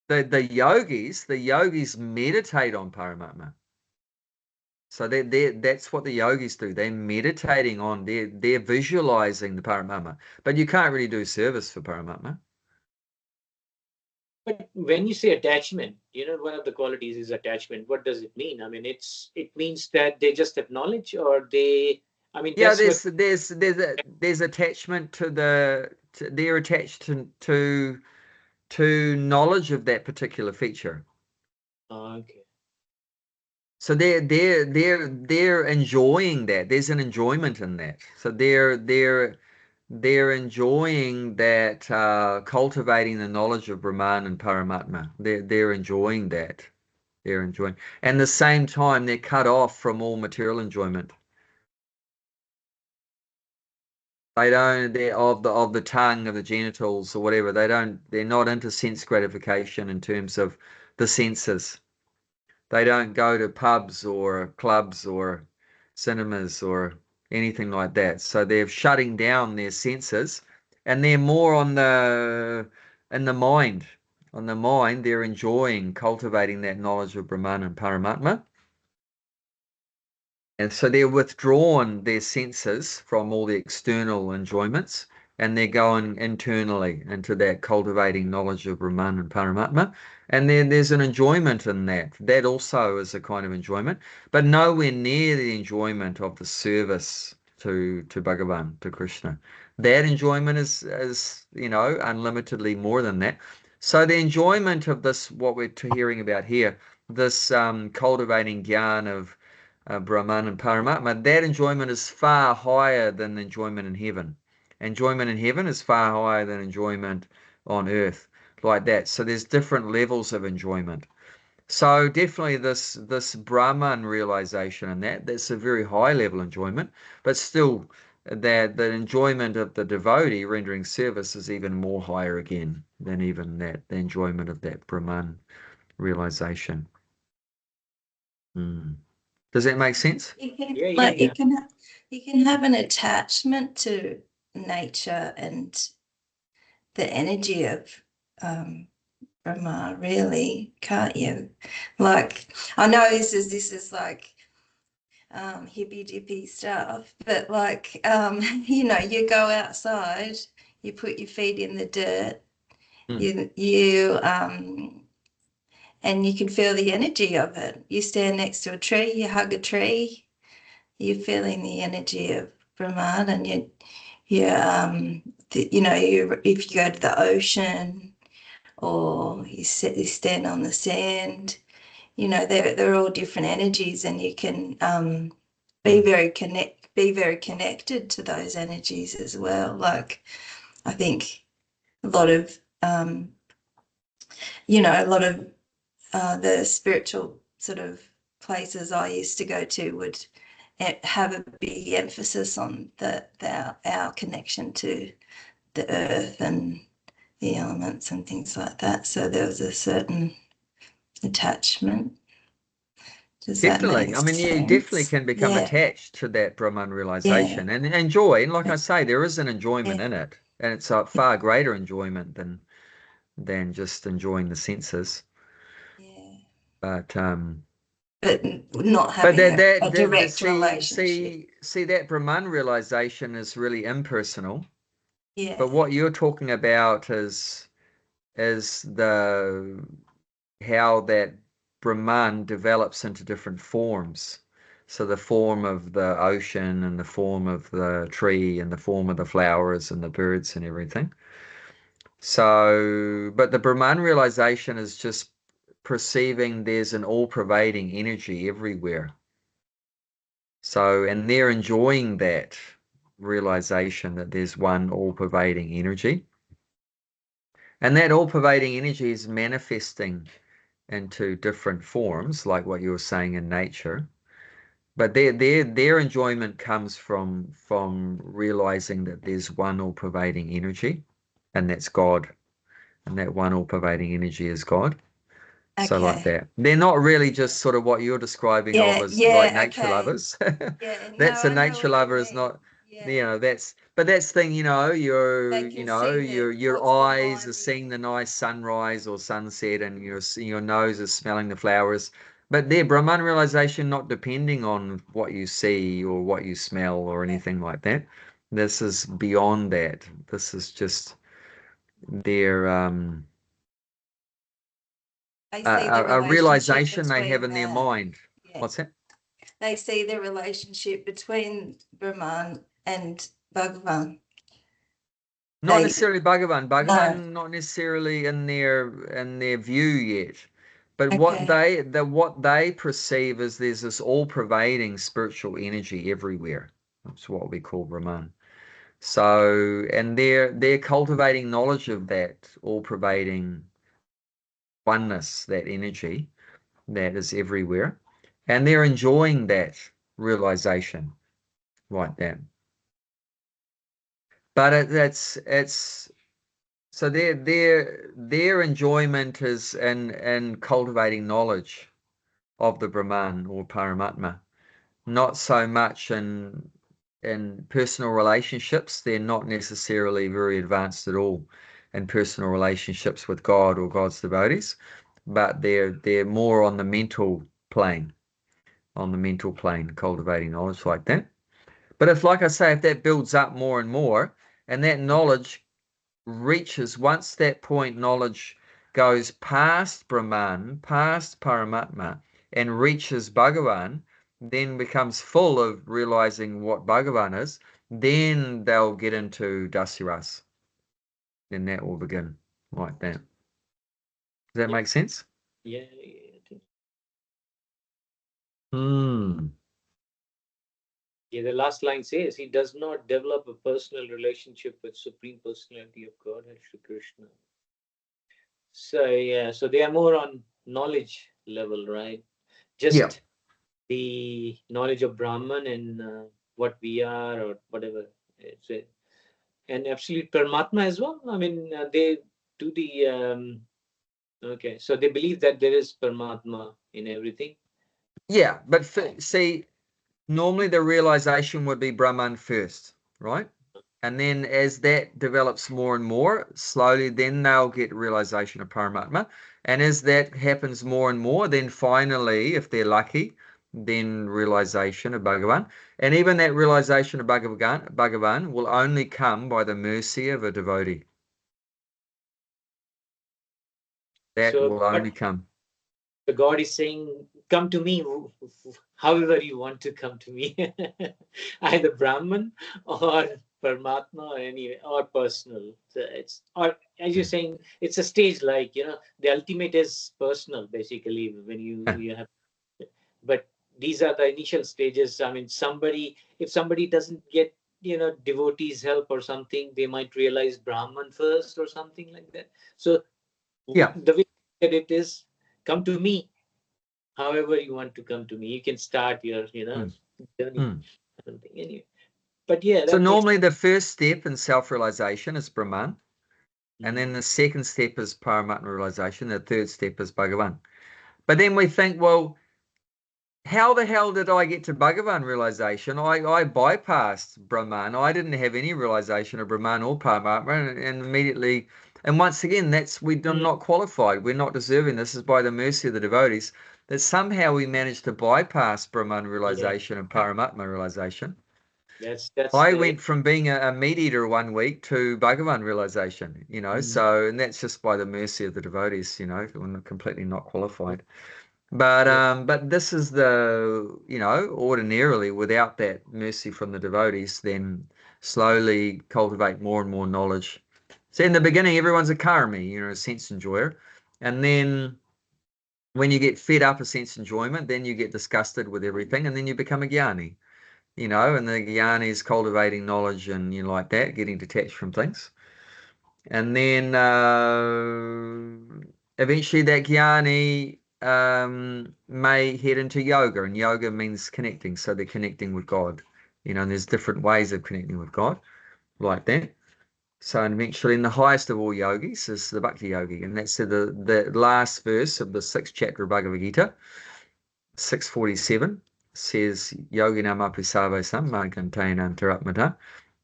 The yogis meditate on Paramatma. So that's what the yogis do. They're meditating on, they're visualizing the Paramatma. But you can't really do service for Paramatma. But when you say attachment, one of the qualities is attachment. What does it mean? I mean, it means that they just have knowledge, or they. I mean, Yeah, that's what. there's attachment they're attached to knowledge of that particular feature. Okay. So they're enjoying that. There's an enjoyment in that. So they're enjoying that, cultivating the knowledge of Brahman and Paramatma. They're enjoying that. They're enjoying, and at the same time they're cut off from all material enjoyment. They don't. They're of the tongue, of the genitals, or whatever. They don't. They're not into sense gratification in terms of the senses. They don't go to pubs or clubs or cinemas or anything like that. So they're shutting down their senses, and they're more on the in the mind. On the mind, they're enjoying cultivating that knowledge of Brahman and Paramatma. And so they're withdrawn their senses from all the external enjoyments, and they're going internally into that cultivating knowledge of Brahman and Paramatma. And then there's an enjoyment in that. That also is a kind of enjoyment, but nowhere near the enjoyment of the service to Bhagavan, to Krishna. That enjoyment is unlimitedly more than that. So the enjoyment of this, what we're hearing about here, this cultivating gyan of Brahman and Paramatma, that enjoyment is far higher than enjoyment in heaven. Enjoyment in heaven is far higher than enjoyment on earth, like that. So there's different levels of enjoyment. So definitely this Brahman realization and that's a very high level enjoyment, but still that the enjoyment of the devotee rendering service is even more higher again than even the enjoyment of that Brahman realization. Does that make sense? You can, Yeah. you can have an attachment to nature and the energy of Brahma, really, can't you? Like, I know this is like hippy dippy stuff, but like you go outside, you put your feet in the dirt, you and you can feel the energy of it. You stand next to a tree, you hug a tree, you're feeling the energy of Brahman, and if you go to the ocean or you stand on the sand, they're all different energies, and you can be very connected to those energies as well. Like, I think a lot of the spiritual sort of places I used to go to would have a big emphasis on our connection to the earth and the elements and things like that. So there was a certain attachment. Does that Definitely. make I mean, you definitely sense? can become Yeah, attached to that Brahman yeah, realization and enjoy. And like I say, there is an enjoyment yeah, in it, and it's a far greater enjoyment than just enjoying the senses. yeah. But But not but having that a that direct see relationship. see see that Brahman realization is really impersonal. Yeah, But what you're talking about is the how that Brahman develops into different forms. So the form of the ocean and the form of the tree and the form of the flowers and the birds and everything. So, but the Brahman realization is just perceiving there's an all-pervading energy everywhere. So, and they're enjoying that realization that there's one all-pervading energy. And that all-pervading energy is manifesting into different forms, like what you were saying in nature. But their enjoyment comes from realizing that there's one all-pervading energy, and that's God, and that one all-pervading energy is God. So like okay. that. They're not really just sort of what you're describing of Yeah, as like yeah, nature okay. lovers. Yeah, no, That's a I know nature what you lover is mean. not, Yeah. but that's the thing, They can see your what's eyes are behind the seeing the nice sunrise or sunset and your nose is smelling the flowers. But their Brahman realization not depending on what you see or what you smell or yeah. anything like that. This is beyond that. This is just their They see the a relationship realization they have between in their the mind. yeah. What's that? They see the relationship between Brahman and Bhagavan. Not They necessarily Bhagavan. no. Bhagavan not necessarily in their view yet. But Okay. what they perceive is there's this all-pervading spiritual energy everywhere. That's what we call Brahman. So, and they're cultivating knowledge of that all-pervading oneness, that energy that is everywhere, and they're enjoying that realization like that. But it's so their enjoyment is in cultivating knowledge of the Brahman or Paramatma, not so much in personal relationships. They're not necessarily very advanced at all in personal relationships with God or God's devotees, but they're more on the mental plane. on the mental plane, cultivating knowledge like that. But if, like I say, if that builds up more and more, and that knowledge reaches, once that point knowledge goes past Brahman, past Paramatma, and reaches Bhagavan, then becomes full of realizing what Bhagavan is, then they'll get into Dasiras. Then that will begin like that. Does that make sense? Yeah, I think. Yeah, the last line says he does not develop a personal relationship with Supreme Personality of Godhead, Shri Krishna. So yeah, so they are more on knowledge level, right? Just Yeah. the knowledge of Brahman and what we are or whatever. It's a, and absolute Paramatma as well. I mean, they do the okay, so they believe that there is Paramatma in everything. Yeah, but see, normally the realization would be Brahman first, right? And then as that develops more and more, slowly, then they'll get realization of Paramatma. And as that happens more and more, then finally, if they're lucky, then realization of Bhagavan. And even that realization of Bhagavan will only come by the mercy of a devotee. That So will only come. the God is saying, "Come to me, however you want to come to me, either Brahman or Paramatma or any or personal." So it's, or as you're saying, it's a stage, like, the ultimate is personal basically when you have, but these are the initial stages. I mean, if somebody doesn't get devotees help or something, they might realize Brahman first or something like that. So Yeah. the way that it is, come to me however you want to come to me. You can start your journey. I don't think anyway, but yeah, So that makes normally the first step in self-realization is Brahman. And then Mm. the second step is Paramatma realization. The third step is Bhagavan. But then we think, well, how the hell did I get to Bhagavan realization? I bypassed Brahman. I didn't have any realization of Brahman or Paramatma, and immediately, and once again, we're not qualified. We're not deserving. This is by the mercy of the devotees that somehow we managed to bypass Brahman realization and Paramatma realization. That's I the went from being a meat eater one week to Bhagavan realization, so, and that's just by the mercy of the devotees, we're completely not qualified. But this is ordinarily without that mercy from the devotees, then slowly cultivate more and more knowledge. So in the beginning, everyone's a karmi, a sense enjoyer. And then when you get fed up of sense enjoyment, then you get disgusted with everything, and then you become a jnani. And the jnani is cultivating knowledge and like that, getting detached from things. And then eventually that jnani may head into yoga, and yoga means connecting. So they're connecting with God, and there's different ways of connecting with God like that. So eventually, in the highest of all yogis is the bhakti yogi, and that's the last verse of the 6th chapter of Bhagavad Gita, 647 says yoginam api sarvesam markanteya antaratmata,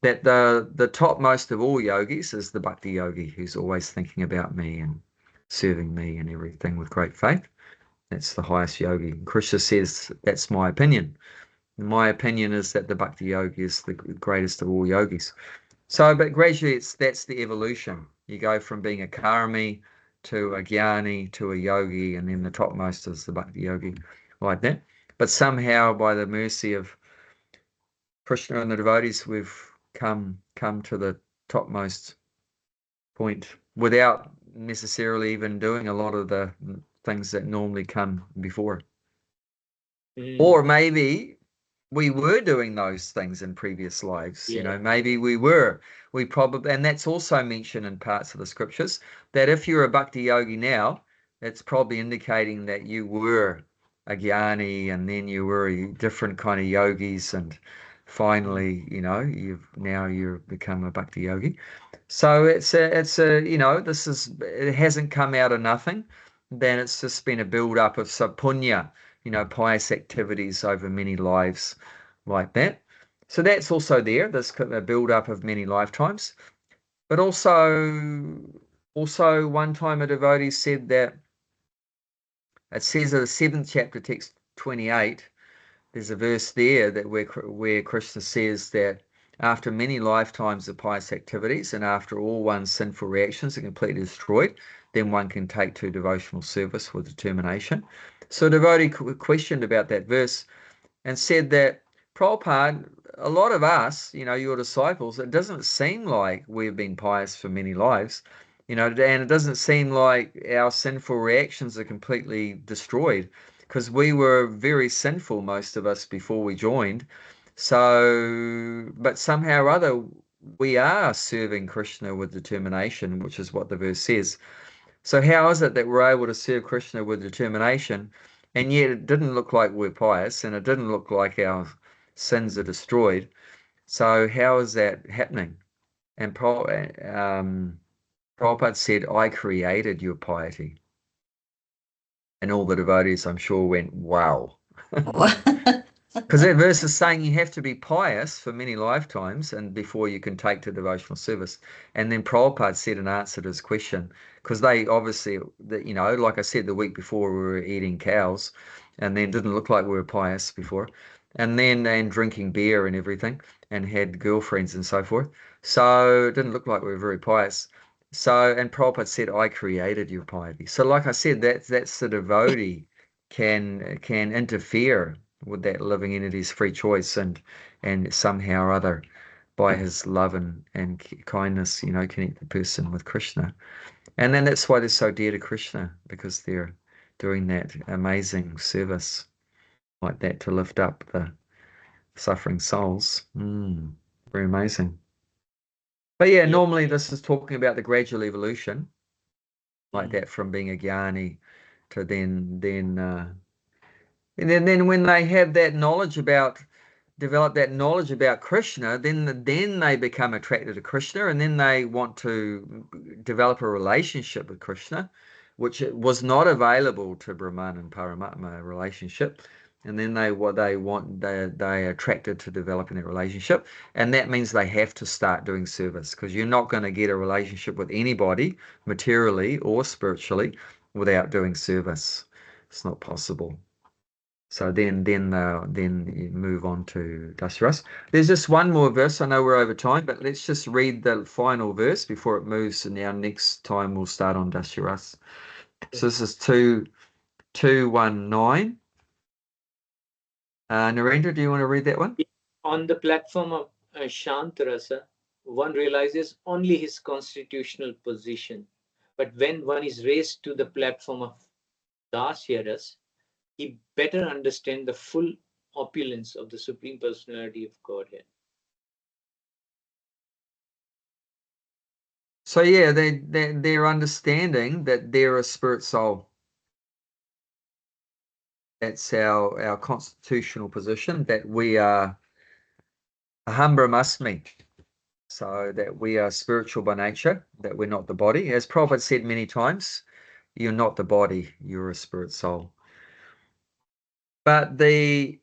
that the topmost of all yogis is the bhakti yogi who's always thinking about me and serving me and everything with great faith. That's the highest yogi. And Krishna says that's my opinion. My opinion is that the bhakti yogi is the greatest of all yogis. So, but gradually that's the evolution. You go from being a karmi to a jnani to a yogi, and then the topmost is the bhakti yogi, like that. But somehow, by the mercy of Krishna and the devotees, we've come to the topmost point without necessarily even doing a lot of the things that normally come before. Or maybe we were doing those things in previous lives. Maybe we probably, and that's also mentioned in parts of the scriptures, that if you're a bhakti yogi now, it's probably indicating that you were a jnani, and then you were a different kind of yogis, and finally, you've become a bhakti yogi. So it's a, it hasn't come out of nothing. Then it's just been a build up of sapunya, pious activities over many lives like that. So that's also there, this build up of many lifetimes. But also one time a devotee said that, it says in the 7th chapter, text 28, there's a verse there that where Krishna says that after many lifetimes of pious activities and after all one's sinful reactions are completely destroyed, then one can take to devotional service with determination. So a devotee questioned about that verse and said that, Prabhupada, a lot of us, your disciples, it doesn't seem like we've been pious for many lives, and it doesn't seem like our sinful reactions are completely destroyed because we were very sinful, most of us, before we joined. So, but somehow or other, we are serving Krishna with determination, which is what the verse says. So how is it that we're able to serve Krishna with determination, and yet it didn't look like we're pious, and it didn't look like our sins are destroyed? So how is that happening? And Prabhupada said, I created your piety. And all the devotees, I'm sure, went, wow. Because that verse is saying you have to be pious for many lifetimes and before you can take to devotional service. And then Prabhupada said an answer to his question, because they obviously, like I said, the week before we were eating cows and then didn't look like we were pious before. And drinking beer and everything and had girlfriends and so forth. So it didn't look like we were very pious. So, and Prabhupada said, I created your piety. So like I said, that's the devotee can interfere with that living entity's free choice and somehow or other by his love and kindness, connect the person with Krishna. And then that's why they're so dear to Krishna, because they're doing that amazing service like that to lift up the suffering souls. Very amazing. But yeah, normally this is talking about the gradual evolution, like that, from being a jnani to then when they have that knowledge develop that knowledge about Krishna, then they become attracted to Krishna, and then they want to develop a relationship with Krishna, which was not available to Brahman and Paramatma relationship. And then they are attracted to developing that relationship, and that means they have to start doing service, because you're not going to get a relationship with anybody materially or spiritually without doing service. It's not possible. So then you move on to Dasharas. There's just one more verse. I know we're over time, but let's just read the final verse before it moves. And now next time we'll start on Dasharas. So this is 219. Narendra, do you want to read that one? On the platform of Shantarasa, one realizes only his constitutional position. But when one is raised to the platform of Dasyaras, he better understand the full opulence of the Supreme Personality of Godhead. So yeah, they're understanding that they're a spirit soul. That's our constitutional position, that we are aham brahmasmi. So that we are spiritual by nature, that we're not the body. As Prabhupada said many times, you're not the body, you're a spirit soul. But the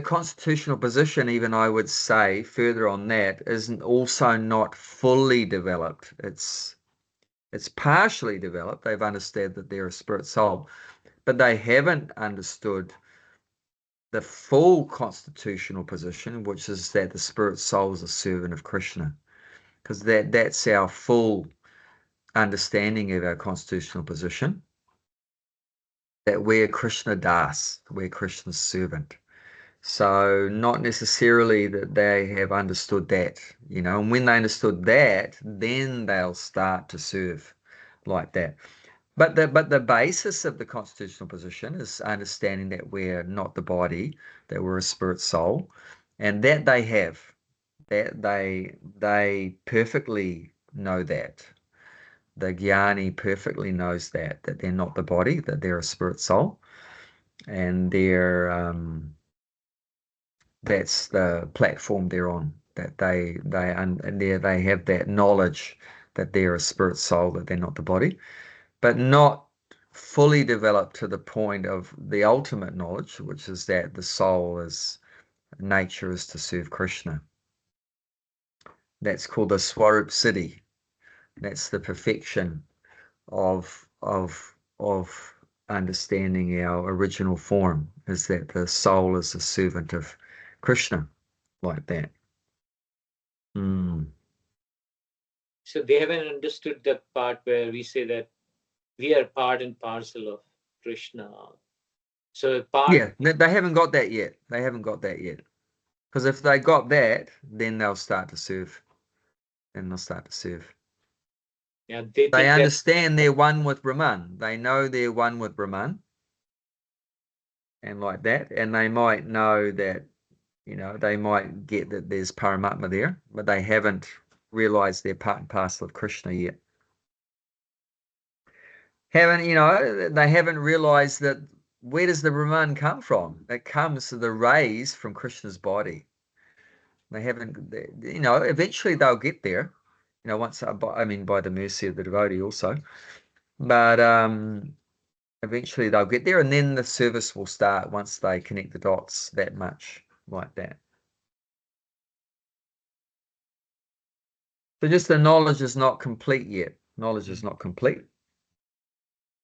constitutional position, even I would say further on that, is also not fully developed. It's partially developed. They've understood that they're a spirit soul, but they haven't understood the full constitutional position, which is that the spirit soul is a servant of Krishna, because that's our full understanding of our constitutional position, that we're Krishna Das, we're Krishna's servant. So not necessarily that they have understood that, and when they understood that, then they'll start to serve like that. But the basis of the constitutional position is understanding that we're not the body, that we're a spirit soul, and that they have, that they perfectly know that. The Jnani perfectly knows that they're not the body, that they're a spirit soul, and that's the platform they're on. That they have that knowledge that they're a spirit soul, that they're not the body, but not fully developed to the point of the ultimate knowledge, which is that the soul nature is to serve Krishna. That's called the Swarup Siddhi. That's the perfection of understanding our original form, is that the soul is a servant of Krishna, like that. So they haven't understood the part where we say that we are part and parcel of Krishna. So Yeah, they haven't got that yet. They haven't got that yet. Because if they got that, then they'll start to serve. And they'll start to serve. Yeah, they They think that understand they're one with Brahman. They know they're one with Brahman. And like that. And they might know that, they might get that there's Paramatma there, but they haven't realized they're part and parcel of Krishna yet. They haven't realized that where does the Brahman come from? It comes to the rays from Krishna's body. They haven't, eventually they'll get there, once, by the mercy of the devotee also. But eventually they'll get there, and then the service will start once they connect the dots that much, like that. So just the knowledge is not complete yet. Knowledge is not complete.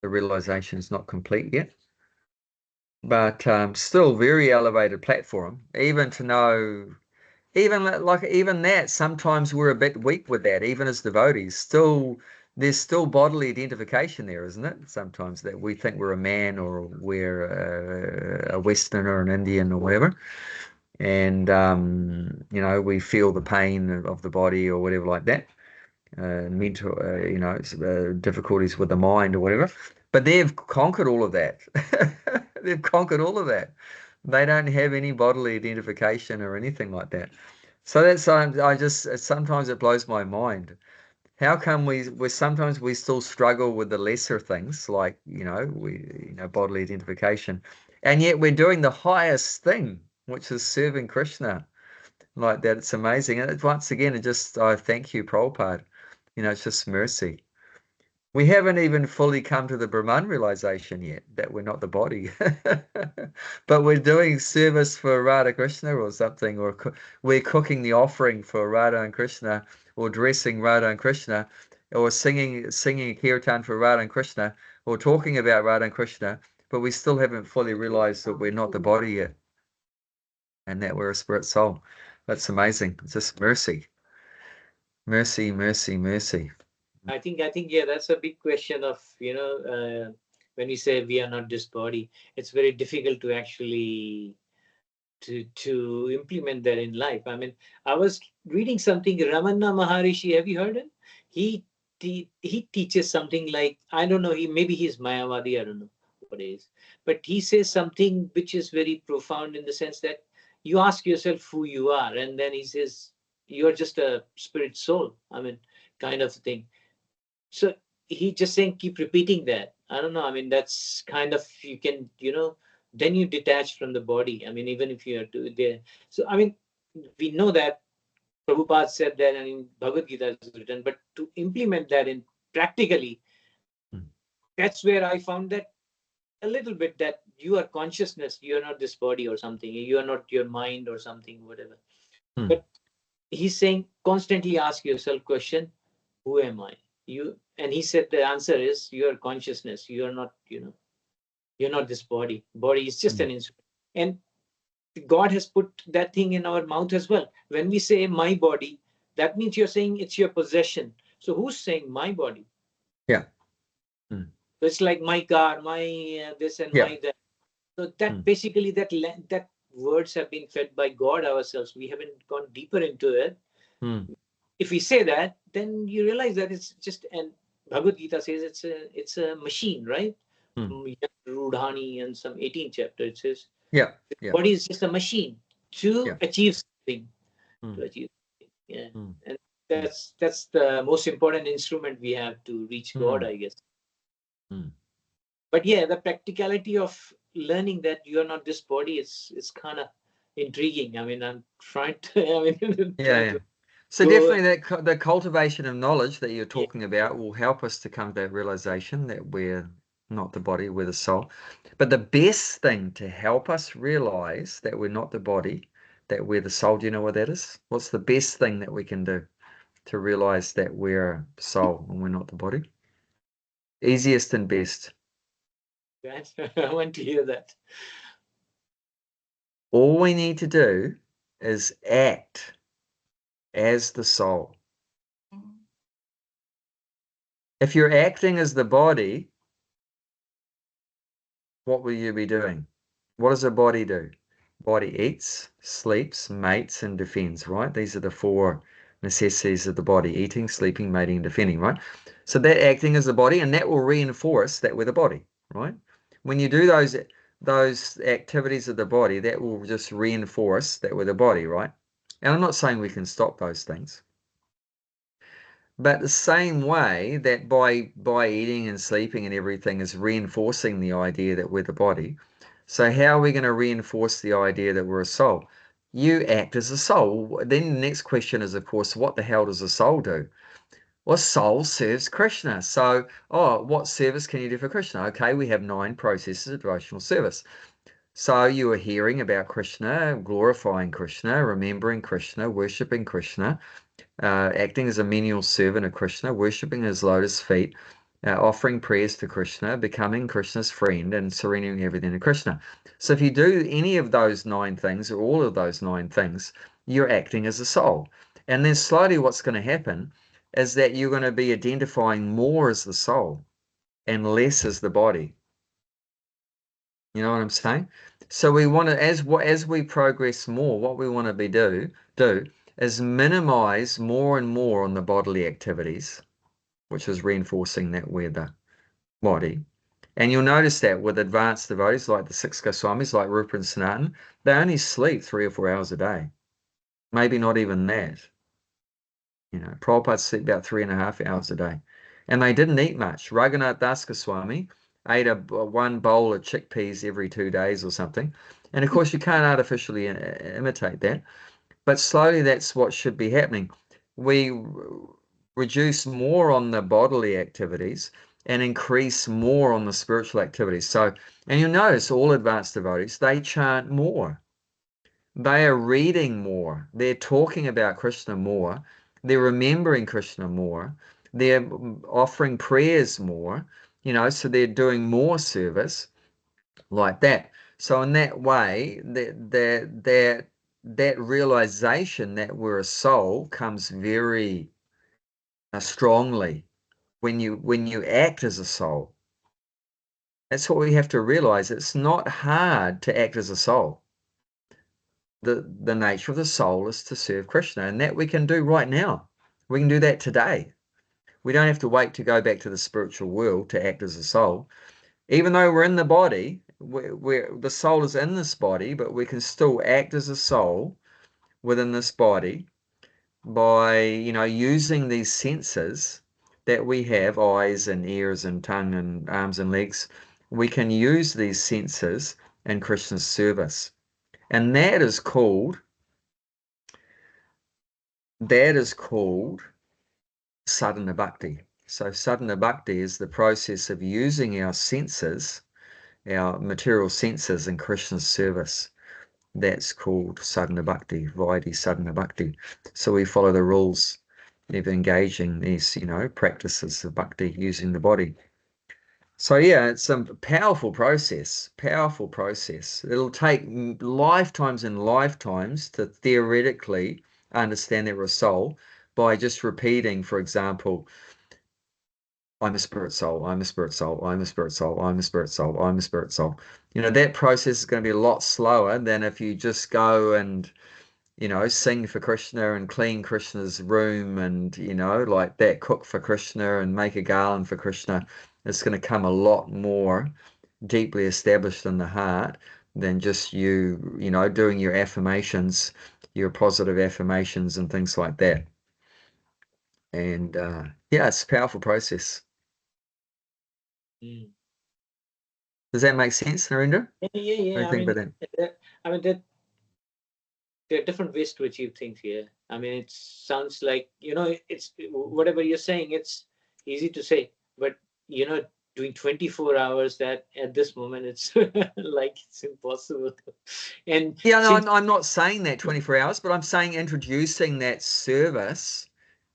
The realization is not complete yet. But still very elevated platform, even to know, even that, sometimes we're a bit weak with that, even as devotees. There's still bodily identification there, isn't it? Sometimes that we think we're a man, or we're a Westerner, an Indian, or whatever. And, we feel the pain of the body or whatever like that. Mental, difficulties with the mind or whatever. But they've conquered all of that. They've conquered all of that. They don't have any bodily identification or anything like that. So that's sometimes it blows my mind. How come we sometimes we still struggle with the lesser things like, bodily identification, and yet we're doing the highest thing, which is serving Krishna like that. It's amazing. And once again, I thank you, Prabhupada. It's just mercy. We haven't even fully come to the Brahman realization yet, that we're not the body. But we're doing service for Radha Krishna or something, or we're cooking the offering for Radha and Krishna, or dressing Radha and Krishna, or singing a kirtan for Radha and Krishna, or talking about Radha and Krishna, but we still haven't fully realized that we're not the body yet, and that we're a spirit soul. That's amazing. It's just mercy. Mercy, mercy, mercy. I think yeah, that's a big question of when we say we are not this body, it's very difficult to actually to implement that in life. I mean, I was reading something. Ramana Maharishi, have you heard him? He teaches something like, I don't know. Maybe he's Mayavadi. I don't know what it is, but he says something which is very profound in the sense that you ask yourself who you are, and then he says you are just a spirit soul. I mean, kind of thing. So he just saying keep repeating that. I don't know. I mean, that's kind of, you can, then you detach from the body. I mean, even if you are there. So I mean, we know that Prabhupada said that, and in Bhagavad Gita is written, but to implement that in practically, that's where I found that a little bit, that you are consciousness, you are not this body or something, you are not your mind or something, whatever. But he's saying constantly ask yourself question, who am I? And he said the answer is your consciousness. You are not, you're not this body. Body is just an instrument. And God has put that thing in our mouth as well. When we say my body, that means you're saying it's your possession. So who's saying my body? Yeah. So it's like my car, my this and my that. So that basically that words have been fed by God ourselves. We haven't gone deeper into it. If we say that, then you realize that it's just, and Bhagavad Gita says it's a machine, right? Rudhani and some 18th chapter, it says, yeah, body is just a machine to achieve something, to achieve something. Yeah. And that's the most important instrument we have to reach God, I guess. But yeah, the practicality of learning that you are not this body is kind of intriguing. I mean, I'm trying to, So definitely the cultivation of knowledge that you're talking about will help us to come to that realization that we're not the body, we're the soul. But the best thing to help us realize that we're not the body, that we're the soul, do you know what that is? What's the best thing that we can do to realize that we're soul and we're not the body? Easiest and best. I want to hear that. All we need to do is act as the soul. If you're acting as the body, what will you be doing? What does a body do? Body eats, sleeps, mates, and defends, right? These are the four necessities of the body: eating, sleeping, mating, and defending, right? So that acting as the body, and that will reinforce that we're the body, right? When you do those activities of the body, that will just reinforce that we're the body, right? And I'm not saying we can stop those things. But the same way that by eating and sleeping and everything is reinforcing the idea that we're the body, so how are we going to reinforce the idea that we're a soul? You act as a soul. Then the next question is, of course, what the hell does a soul do? Well, soul serves Krishna. So, what service can you do for Krishna? Okay, we have 9 processes of devotional service. So you are hearing about Krishna, glorifying Krishna, remembering Krishna, worshipping Krishna, acting as a menial servant of Krishna, worshipping his lotus feet, offering prayers to Krishna, becoming Krishna's friend, and surrendering everything to Krishna. So if you do any of those 9 things, or all of those 9 things, you're acting as a soul. And then slowly what's going to happen is that you're going to be identifying more as the soul and less as the body. You know what I'm saying? So we want to, as we progress more, what we want to do is minimize more and more on the bodily activities, which is reinforcing that we're the body. And you'll notice that with advanced devotees like the 6 Goswamis, like Rupa and Sanatan, they only sleep 3 or 4 hours a day. Maybe not even that. You know, Prabhupada slept about 3.5 hours a day. And they didn't eat much. Raghunath Das Goswami ate one bowl of chickpeas every 2 days or something. And of course, you can't artificially imitate that. But slowly, that's what should be happening. We reduce more on the bodily activities and increase more on the spiritual activities. So, and you'll notice all advanced devotees, they chant more. They are reading more. They're talking about Krishna more. They're remembering Krishna more. They're offering prayers more, so they're doing more service like that. So in that way, that realization that we're a soul comes very strongly when you act as a soul. That's what we have to realize. It's not hard to act as a soul. The nature of the soul is to serve Krishna, and that we can do right now. We can do that today. We don't have to wait to go back to the spiritual world to act as a soul. Even though we're in the body, the soul is in this body, but we can still act as a soul within this body by, using these senses that we have, eyes and ears and tongue and arms and legs. We can use these senses in Krishna's service. And that is called sadhana bhakti. So sadhana bhakti is the process of using our senses, our material senses, in Krishna's service. That's called sadhana bhakti, Vaidhi sadhana bhakti. So we follow the rules of engaging these, practices of bhakti using the body. So yeah, it's a powerful process, powerful process. It'll take lifetimes and lifetimes to theoretically understand that we're a soul by just repeating, for example, I'm a spirit soul, I'm a spirit soul, I'm a spirit soul, I'm a spirit soul, I'm a spirit soul. That process is going to be a lot slower than if you just go and, sing for Krishna and clean Krishna's room and, like that, cook for Krishna and make a garland for Krishna. It's going to come a lot more deeply established in the heart than just you doing your affirmations, your positive affirmations and things like that. And yeah, it's a powerful process. Mm. Does that make sense, Narendra? Yeah. I mean, there are different ways to achieve things here. I mean, it sounds like, it's whatever you're saying, it's easy to say, but, doing 24 hours, that at this moment, it's like it's impossible. And yeah, no, I'm not saying that 24 hours, but I'm saying introducing that service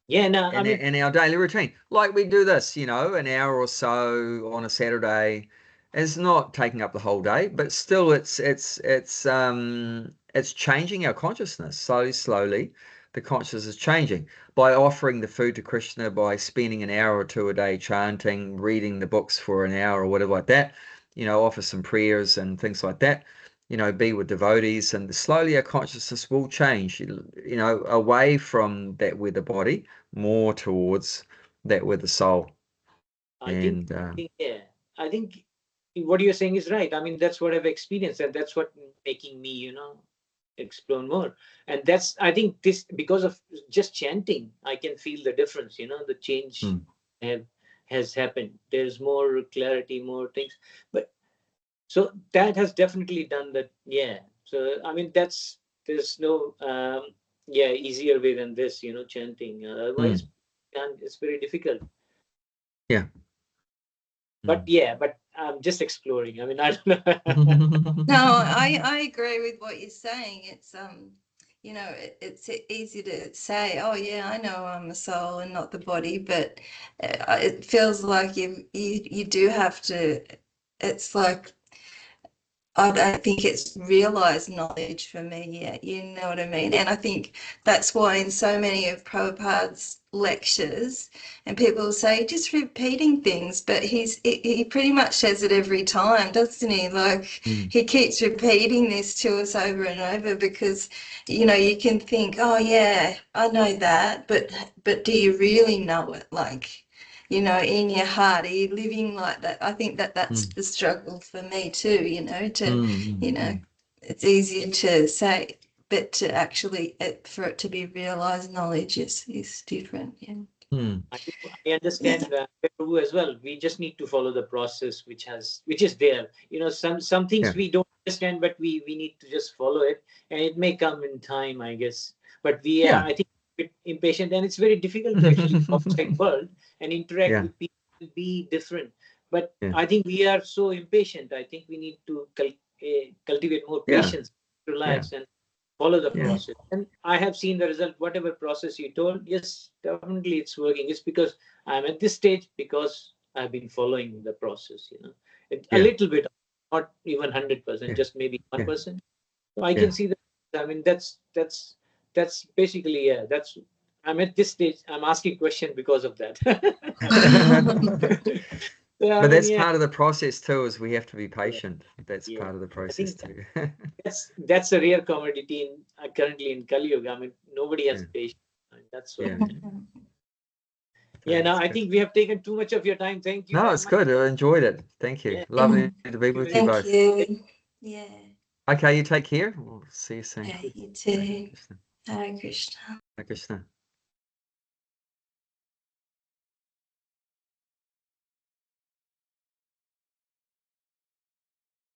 in our daily routine. Like we do this, an hour or so on a Saturday, It's not taking up the whole day, but still it's changing our consciousness slowly. The consciousness is changing by offering the food to Krishna, by spending an hour or two a day chanting, reading the books for an hour or whatever like that, offer some prayers and things like that, be with devotees, and slowly our consciousness will change, away from that with the body, more towards that with the soul. I And think, yeah, I think what you're saying is right. I mean, that's what I've experienced, and that's what making me, explore more. And that's, I think, this because of just chanting, I can feel the difference. The change have has happened. There's more clarity, more things. But so that has definitely done that. Yeah. So I mean, there's no easier way than this. Chanting. Otherwise, and it's very difficult. yeah. Mm. But I'm just exploring. I mean, I don't know. No, I agree with what you're saying. It's it's easy to say, oh yeah, I know I'm the soul and not the body, but it feels like you do have to. It's like, I don't think it's realized knowledge for me yet, you know what I mean? And I think that's why in so many of Prabhupada's lectures, and people say just repeating things, but he pretty much says it every time, doesn't he? Like he keeps repeating this to us over and over because, you can think, oh yeah, I know that, but do you really know it? Like, in your heart, are you living like that? I think that's the struggle for me too, it's easier to say, but to actually, for it to be realized knowledge is different. Yeah. I understand Prabhu as well. We just need to follow the process which is there. Some things we don't understand, but we need to just follow it, and it may come in time, I guess. But I think a bit impatient, and it's very difficult to actually outside world and interact with people will be different. But I think we are so impatient. I think we need to cultivate more patience, relax, and follow the process. And I have seen the result. Whatever process you told, yes, definitely it's working. It's because I'm at this stage because I've been following the process. A little bit, not even 100%, just maybe 1%. So I can see that. I mean, that's basically that's. I'm at this stage. I'm asking question because of that. But that's part of the process too, is we have to be patient. That's part of the process too. That's a rare commodity currently in Kali Yuga. I mean, nobody has patience. I mean, that's what. No, I think we have taken too much of your time. Thank you. No, it's good. I enjoyed it. Thank you. Lovely to be with you both. Thank you. Yeah. Okay, you take care. We'll see you soon. Yeah, you too. Hare Krishna. Hare Krishna.